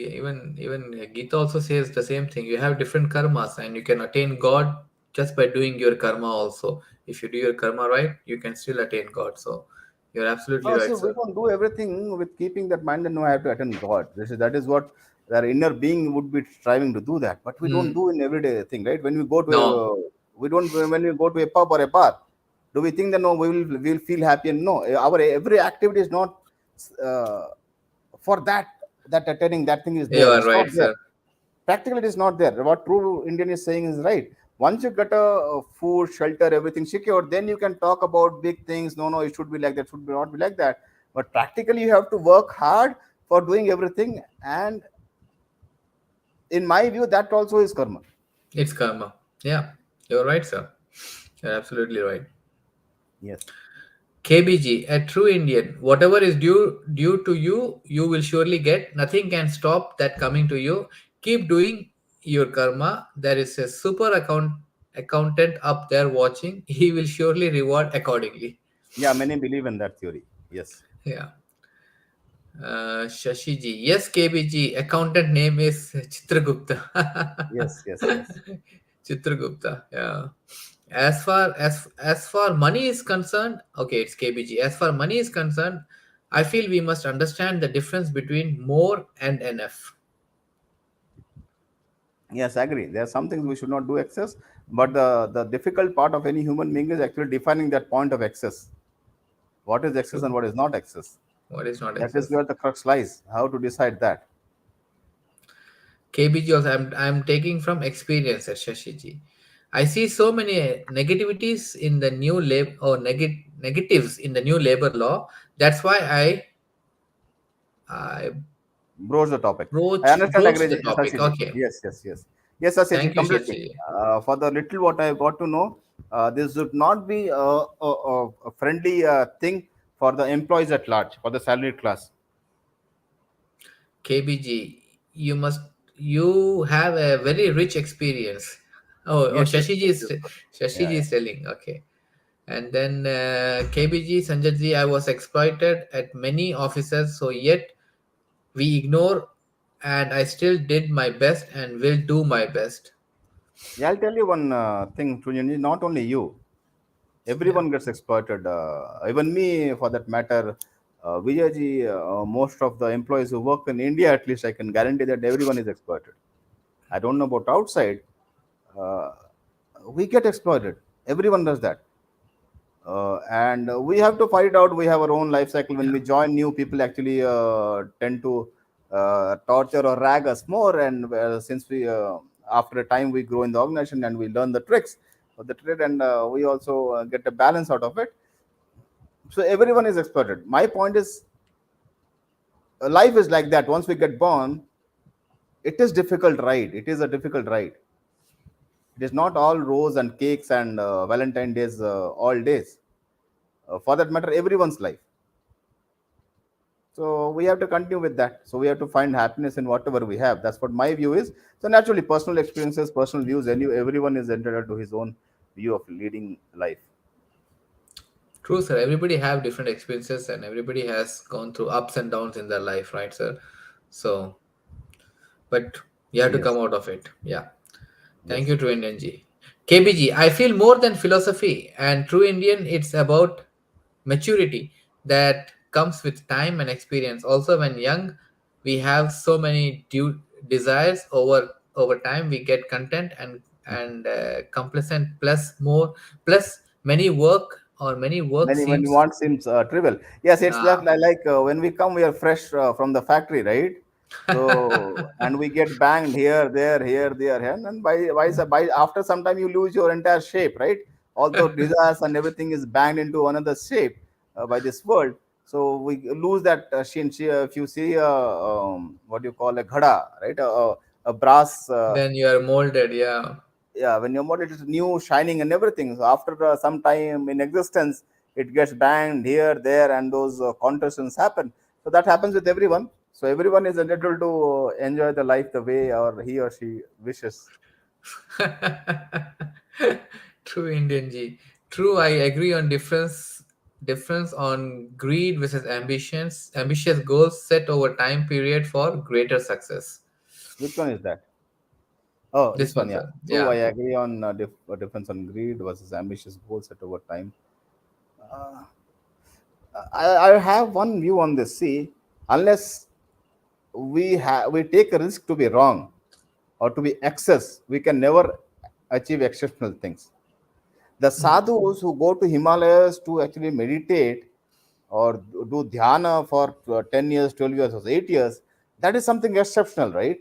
Gita also says the same thing. You have different karmas, and you can attain God just by doing your karma. Also, if you do your karma right, you can still attain God. So, you're absolutely Oh, right, so we sir. don't do everything with keeping that mind and no, I have to attend God. That is what our inner being would be striving to do that. But we don't Mm, do in everyday thing, right? When we go to no, we don't when we go to a pub or a bar, do we think that no, we will feel happy? And no, our every activity is not uh, for that attending that thing is you there. are It's not right, there. sir. Practically, it is not there. What true Indian is saying is right. Once you get a food, shelter, everything secured, then you can talk about big things. No, no, it should be like that, should be not be like that. But practically, you have to work hard for doing everything. And in my view, that also is karma. It's karma. Yeah, you're right, sir. You're absolutely right. Yes. KBG, a true Indian. Whatever is due to you, you will surely get. Nothing can stop that coming to you. Keep doing your karma. There is a accountant up there watching. He will surely reward accordingly. Yeah, many believe in that theory. Yes. Yeah. Shashiji. Yes, KBG. Accountant name is Chitragupta. Yes. Yes. Yes. Chitragupta. Yeah. As far money is concerned, okay, it's KBG. As far money is concerned, I feel we must understand the difference between more and enough. Yes, I agree. There are some things we should not do excess, but the difficult part of any human being is actually defining that point of excess. What is excess True. and what is not excess? What is not That is excess? where the crux lies. How to decide that? KBG also, I'm taking from experience at Shashiji. I see so many negativities in the new labor or negatives in the new labor law. That's why I Broach the topic. I understand, broach the agree, topic. Sashiji. Okay. Yes, Sashiji, Thank you, completely. Shashiji. For the little what I got to know, this should not be a friendly thing for the employees at large, for the salaried class. KBG, you have a very rich experience. Oh, Yes, yes, yes, yes. Yeah, Shashiji yeah. is telling. Okay, and then KBG Sanjayji, I was exploited at many offices, so yet we ignore, and I still did my best and will do my best. Yeah, I'll tell you one thing, Trunyanji, not only you, Yeah, everyone gets exploited. Even me, for that matter, Vijayji, most of the employees who work in India, at least I can guarantee that everyone is exploited. I don't know about outside. Uh, we get exploited. Everyone does that. And we have to fight it out. We have our own life cycle. When yeah, we join new people, actually tend to torture or rag us more. And since we, after a time, we grow in the organization and we learn the tricks. of the trade, and we also get a balance out of it. So everyone is exploited. My point is, life is like that. Once we get born, it is difficult ride. It is a difficult ride. It is not all rose and cakes and Valentine days all days. For that matter, everyone's life. So we have to continue with that. So we have to find happiness in whatever we have. That's what my view is. So naturally, personal experiences, personal views, and everyone is entitled to his own view of leading life. True, sir. Everybody have different experiences, and everybody has gone through ups and downs in their life, right, sir? So, but you have to Yes, come out of it. Yeah. Thank yes. you, True Indian G. KBG, I feel more than philosophy, and True Indian, it's about maturity that comes with time and experience. Also, when young, we have so many desires. Over time, we get content and complacent. Plus more, plus many work or many work When you seems. want seems trivial. Yes, it's Uh, like when we come, we are fresh from the factory, right? So and we get banged here, there, here, there, here, and by after some time you lose your entire shape, right? All the desires and everything is banged into another shape by this world. So we lose that if you see what do you call a ghada, right? A brass. then you are molded. Yeah. Yeah, when your model is new, shining, and everything. So after some time in existence, it gets banged here, there, and those contortions happen. So that happens with everyone. So everyone is entitled to enjoy the life the way or he or she wishes. True Indian G. True, I agree on difference on greed versus ambitions. Ambitious goals set over time period for greater success. Which one is that? Oh, This this one, one, yeah. sir. True, I Yeah. agree on difference on greed versus ambitious goals set over time. Uh, I have one view on this. See, unless we take a risk to be wrong or to be excess, we can never achieve exceptional things. The Mm. sadhus who go to Himalayas to actually meditate or do dhyana for 10 years, 12 years, or 8 years, that is something exceptional, right?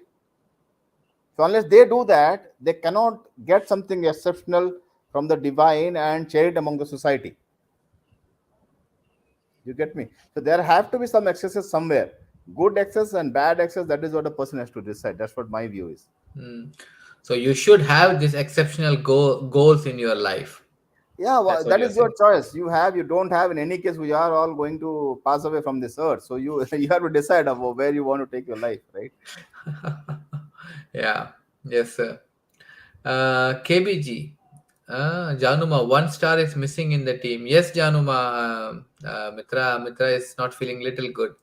So, unless they do that, they cannot get something exceptional from the divine and share it among the society. You get me? So, there have to be some excesses somewhere. Good excess and bad excess, that is what a person has to decide. That's what my view is. Mm. So you should have this exceptional goals in your life. Yeah, That's what that you're is your saying. choice. You have, you don't have. In any case, we are all going to pass away from this earth. So you you have to decide about where you want to take your life, right? Yeah. Yes, sir. KBG. Januma, one star is missing in the team. Yes, Januma. Mitra is not feeling little good.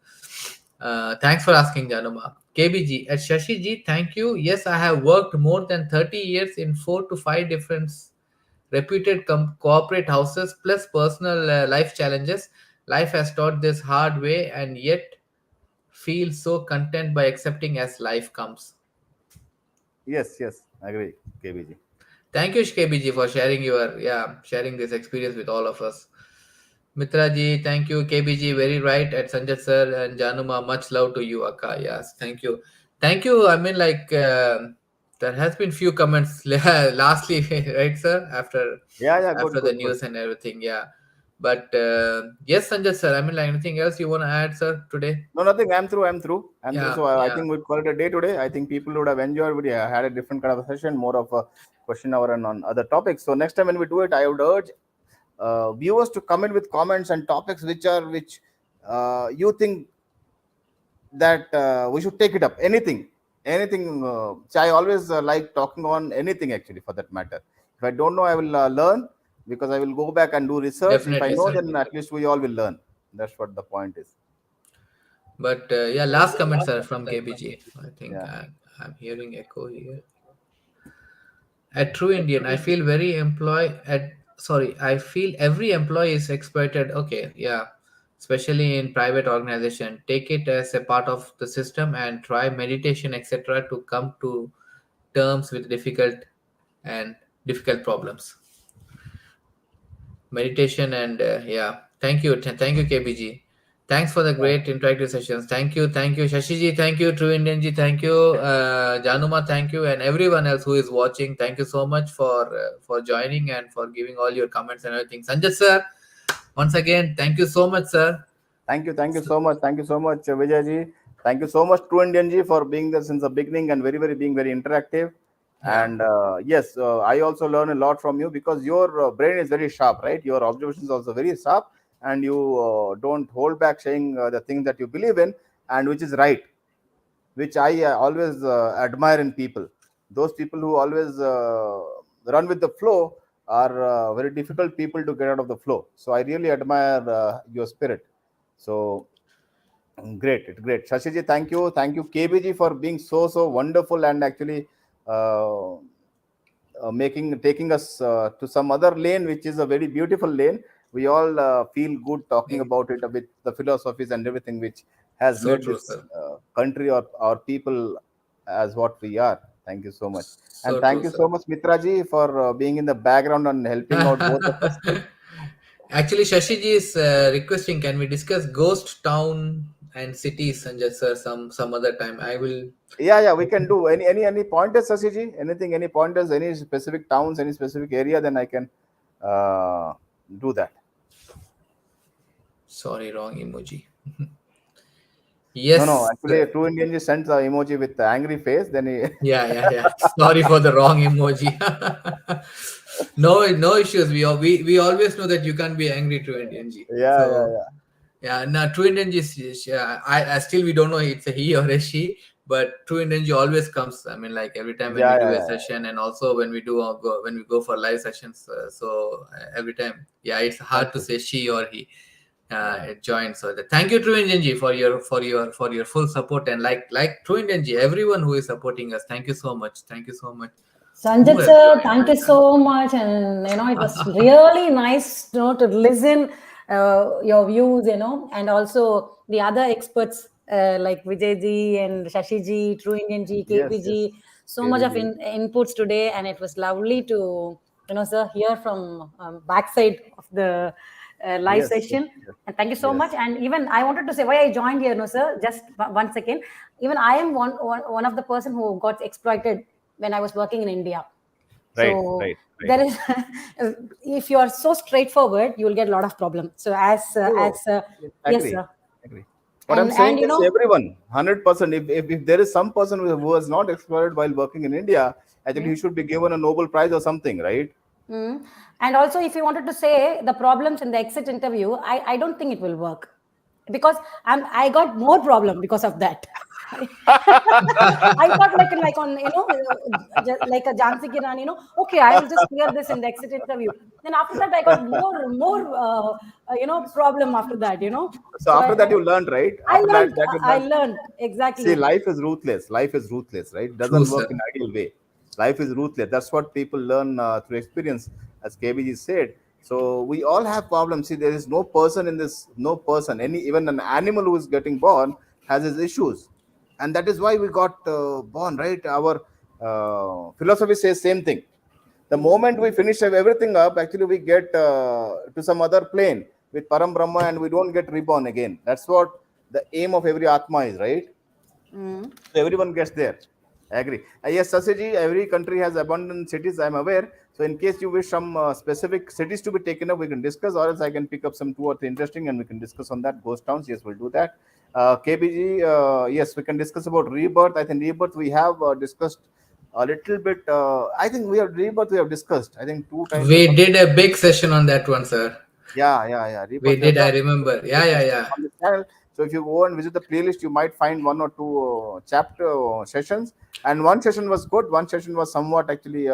Thanks for asking, Januma. KBG. At Shashiji, thank you. Yes, I have worked more than 30 years in 4 to 5 different reputed corporate houses plus personal life challenges. Life has taught this hard way and yet feel so content by accepting as life comes. Yes, yes, I agree, KBG. Thank you, KBG, for sharing this experience with all of us. Mitra ji, thank you. KBG, very right. At Sanjay sir and Januma, much love to you, Akka. Yes, thank you. I mean, like there has been few comments lastly, right, sir? Yeah, yeah, good, After the good, good. news and everything, yeah. But yes, Sanjay sir. I mean, like anything else you want to add, sir, today? No, nothing. I'm through. I'm through. I'm through. Yeah, So I yeah, think we'd call it a day today. I think people would have enjoyed. We had a different kind of a session, more of a question hour and on other topics. So next time when we do it, I would urge viewers to come in with comments and topics which you think that we should take it up. Anything. So I always like talking on anything actually, for that matter. If I don't know, I will learn because I will go back and do research. If I definitely, know, sir. then at least we all will learn. That's what the point is. But yeah, last comments are from KBG. I think Yeah. I'm hearing echo here. At True Indian, I feel very employ at sorry, I feel every employee is exploited. Okay, yeah, especially in private organization. Take it as a part of the system and try meditation, etc., to come to terms with and difficult problems. Meditation and yeah, thank you, KBG. Thanks for the great interactive sessions. Thank you, Shashiji. Thank you, True Indian ji. Thank you, Januma. Thank you, and everyone else who is watching. Thank you so much for joining and for giving all your comments and everything. Sanjay sir, once again, thank you so much, sir. Thank you so much. Thank you so much, Vijay ji. Thank you so much, True Indian ji, for being there since the beginning and being very interactive. Yeah. And yes, I also learn a lot from you because your brain is very sharp, right? Your observations also very sharp, and you don't hold back saying the things that you believe in and which is right, which I always admire in people. Those people who always run with the flow are very difficult people to get out of the flow. So I really admire your spirit. So great. Shashiji, thank you. Thank you, KBG, for being so wonderful and actually taking us to some other lane, which is a very beautiful lane. We all feel good talking about it with the philosophies and everything, which has So made true, this sir. country or our people as what we are. Thank you so much. And So thank true, you sir. so much, Mitraji, for being in the background and helping out both of us. Actually, Shashiji is requesting, can we discuss ghost town and cities, Sanjay sir, some other time? I will. Yeah, we can do any pointers, Sasiji? Anything, any pointers, any specific towns, any specific area, then I can uh, do that. Sorry, wrong emoji. No. Yes. Actually, True Indian just sends the emoji with the angry face. Then he. Yeah. Sorry for the wrong emoji. No issues. We always know that you can't be angry to Indian G. So Yeah. yeah, now True Indian G. I still we don't know it's a he or a she, but True Indian G always comes. I mean, like every time when we do a Yeah. session, and also when we do when we go for live sessions. Every time, yeah, it's hard Thank to you. say she or he. Yeah. It joins. So thank you, True Indian Ji, for your full support, and like True Indian Ji, everyone who is supporting us. Thank you so much. Thank you so much. Who Sanjit has sir, joined? thank you so much, and it was really nice, to listen your views, and also the other experts like Vijay ji and Shashi ji, True Indian ji, KP Yes. ji. So much of KVG. inputs today, and it was lovely to sir, hear from backside of the live Yes. session. And thank you so much. Yes. And even I wanted to say why I joined here, no sir. Just 1 second. Even I am one of the person who got exploited when I was working in India. So Right. there is, if you are so straightforward, you will get a lot of problems. So Oh, yes, agree. sir. Agree. What I'm And saying is everyone, 100%. If there is some person who was not exploited while working in India, actually he should be given a Nobel Prize or something, right? And also, if you wanted to say the problems in the exit interview, I don't think it will work because I got more problem because of that. I thought like on just like a Jansi Kiran, okay, I will just clear this in the exit interview. Then after that, I got more problem after that. So So after that you learned, right? I After learned that you I learned. learned See, exactly. life is ruthless. Life is ruthless, right? True, Doesn't work in sir. ideal way. Life is ruthless. That's what people learn through experience, as KBG said. So we all have problems. See, there is no person in this, no person, any even an animal who is getting born has his issues, and that is why we got born, right? Our philosophy says same thing. The moment we finish everything up, actually we get to some other plane with Param Brahma, and we don't get reborn again. That's what the aim of every Atma is, right? So everyone gets there. I agree. Yes, Sasiji, every country has abundant cities, I'm aware. So in case you wish some specific cities to be taken up, we can discuss, or else I can pick up some 2 or 3 interesting and we can discuss on that. Ghost towns, yes, we'll do that. KBG, yes, we can discuss about rebirth. I think rebirth we have discussed a little bit. I think we have rebirth we have discussed. I think 2 times or We something. did a big session on that one, sir. Yeah. We Rebirth we have did. I done remember. Yeah. on the channel. So if you go and visit the playlist, you might find 1 or 2 chapter sessions. And one session was good. One session was somewhat actually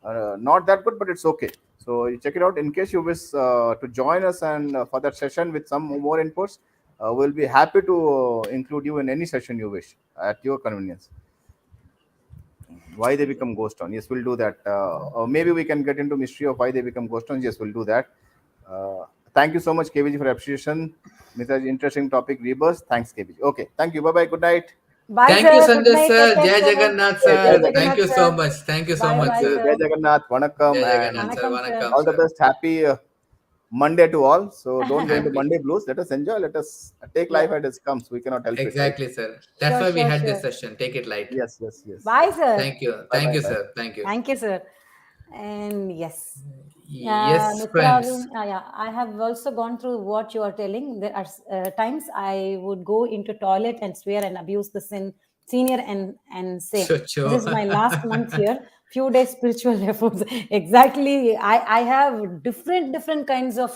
not that good, but it's okay. So you check it out. In case you wish to join us and for that session with some more inputs, we'll be happy to include you in any session you wish at your convenience. Why they become ghost town? Yes, we'll do that. Or maybe we can get into mystery of why they become ghost towns. Yes, we'll do that. Thank you so much, KVG, for appreciation. Mr. Interesting topic, rebirth. Thanks, KVG. Okay, thank you. Bye bye. Good night. Bye, Thank you, sir. Good Sanjay night. sir. Take care, Jai sir. Jagannath, Jai sir. Jai Thank Jagannath, you so sir. much. Thank you so Bye, much, bye, Thank you. sir. Jai sir. Jagannath. Vanakkam Jai and Jagannath, sir. Vanakkam, sir. Vanakkam. all the best. Happy Monday to all. So don't go into Monday blues. Let us enjoy. Let us take life as it comes. We cannot help exactly, it. Right? Sir. That's why we had this session. Take it light. Yes. Bye, sir. Thank you. Bye, Thank you, bye. sir. Thank you. Thank you, sir. And yes. Yes, friends. Mithravin, yeah, I have also gone through what you are telling. There are times I would go into toilet and swear and abuse the senior and say, Sure. this is my last month here. Few days spiritual efforts. Exactly. I have different kinds of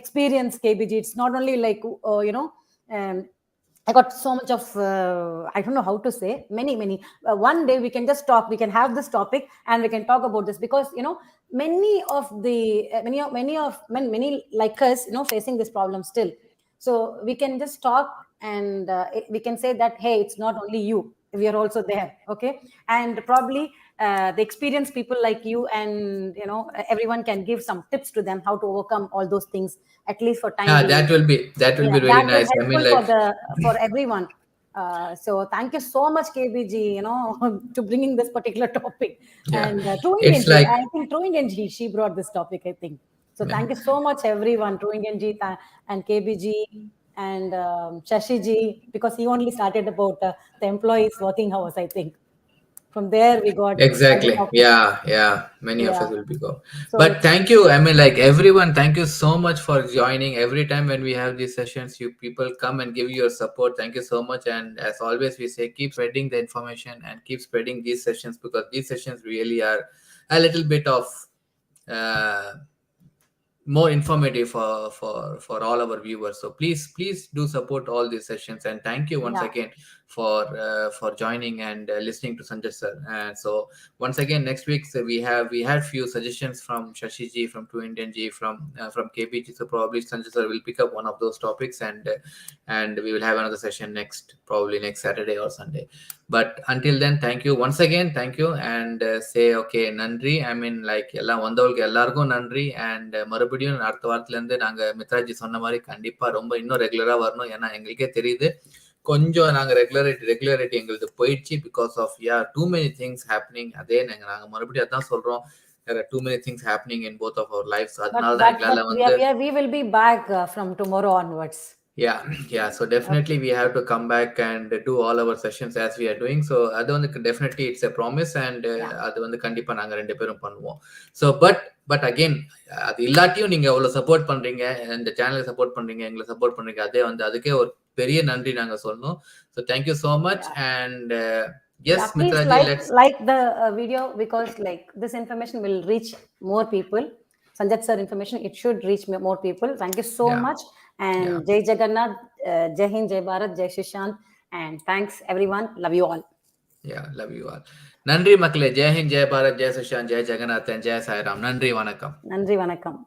experience, KBG. It's not only like, I got so much of I don't know how to say many. One day we can just talk. We can have this topic and we can talk about this because many of the many like us facing this problem still. So we can just talk and we can say that hey, it's not only you. We are also there. Okay, and probably the experienced people like you and everyone can give some tips to them how to overcome all those things at least for time being. That will be very That will nice. I mean, helpful like, for everyone. So thank you so much, KBG, to bringing this particular topic. yeah, And True it's Indian G, like, I think True Indian G, she brought this topic, I think. So thank you so much, everyone, True Indian G and KBG and Shashi Ji, because he only started about the employees' working hours, I think. From there, we got other exactly. topics. Yeah. Many of Yeah. us will be go. So But it's thank you. I mean, like, everyone, thank you so much for joining. Every time when we have these sessions, you people come and give your support. Thank you so much. And as always, we say keep spreading the information and keep spreading these sessions because these sessions really are a little bit of uh, more informative for all our viewers. So please do support all these sessions, and thank you once yeah. again for joining and listening to Sanjay sir. And so once again next week, so we had few suggestions from Shashi ji, from Two Indian ji, from KBG. So probably Sanjay sir will pick up one of those topics, and we will have another session probably next Saturday or Sunday. But until then, thank you once again. Thank you, and say okay, nandri. I mean, like, எல்லாம் வந்தவங்களுக்கு எல்லாருக்கும் நன்றி. And மறுபடியும் அடுத்த வாரத்துல இருந்து நாங்க மித்ராஜி சொன்ன மாதிரி கண்டிப்பா ரொம்ப இன்னும் ரெகுலரா வரணும். ஏன்னா எங்களுக்கே தெரியுது கொஞ்சம் நாங்க ரெகுலரிட்டி எங்களுக்கு போயிடுச்சு because of too many things happening. அதே நாங்க மறுபடியும் அதான் சொல்றோம். There are too many things happening in both of our lives. அதனால தான் எங்களால வந்து we will be back from tomorrow onwards. Yeah, so definitely we have to come back and do all our sessions as we are doing. So அது வந்து definitely it's a promise, and அது வந்து கண்டிப்பா நாங்க ரெண்டு பேரும் பண்ணுவோம். So but again, அது இல்லாட்டியும் நீங்க அவ்வளவு சப்போர்ட் பண்றீங்க, இந்த சேனலை சப்போர்ட் பண்றீங்க, எங்களை சப்போர்ட் பண்றீங்க, அதே வந்து அதுக்கே ஒரு பெரிய நன்றி நாங்க சொல்லணும். So thank you so much. And yes, please Mithraji, like the video because like this information will reach more people. Sanjay sir information, it should reach more people. Thank you so much. And Jai Jagannath, Jai Hind, Jai Bharat, Jai Shishant, and thanks everyone. Love you all. Love you all. நன்றி மக்களே. ஜெய் ஹிந்த், ஜெய் பாரத், ஜெய் சுஷாந்த், ஜெய் ஜெகநாதன், ஜெய் சாய்ராம். நன்றி, வணக்கம். நன்றி, வணக்கம்.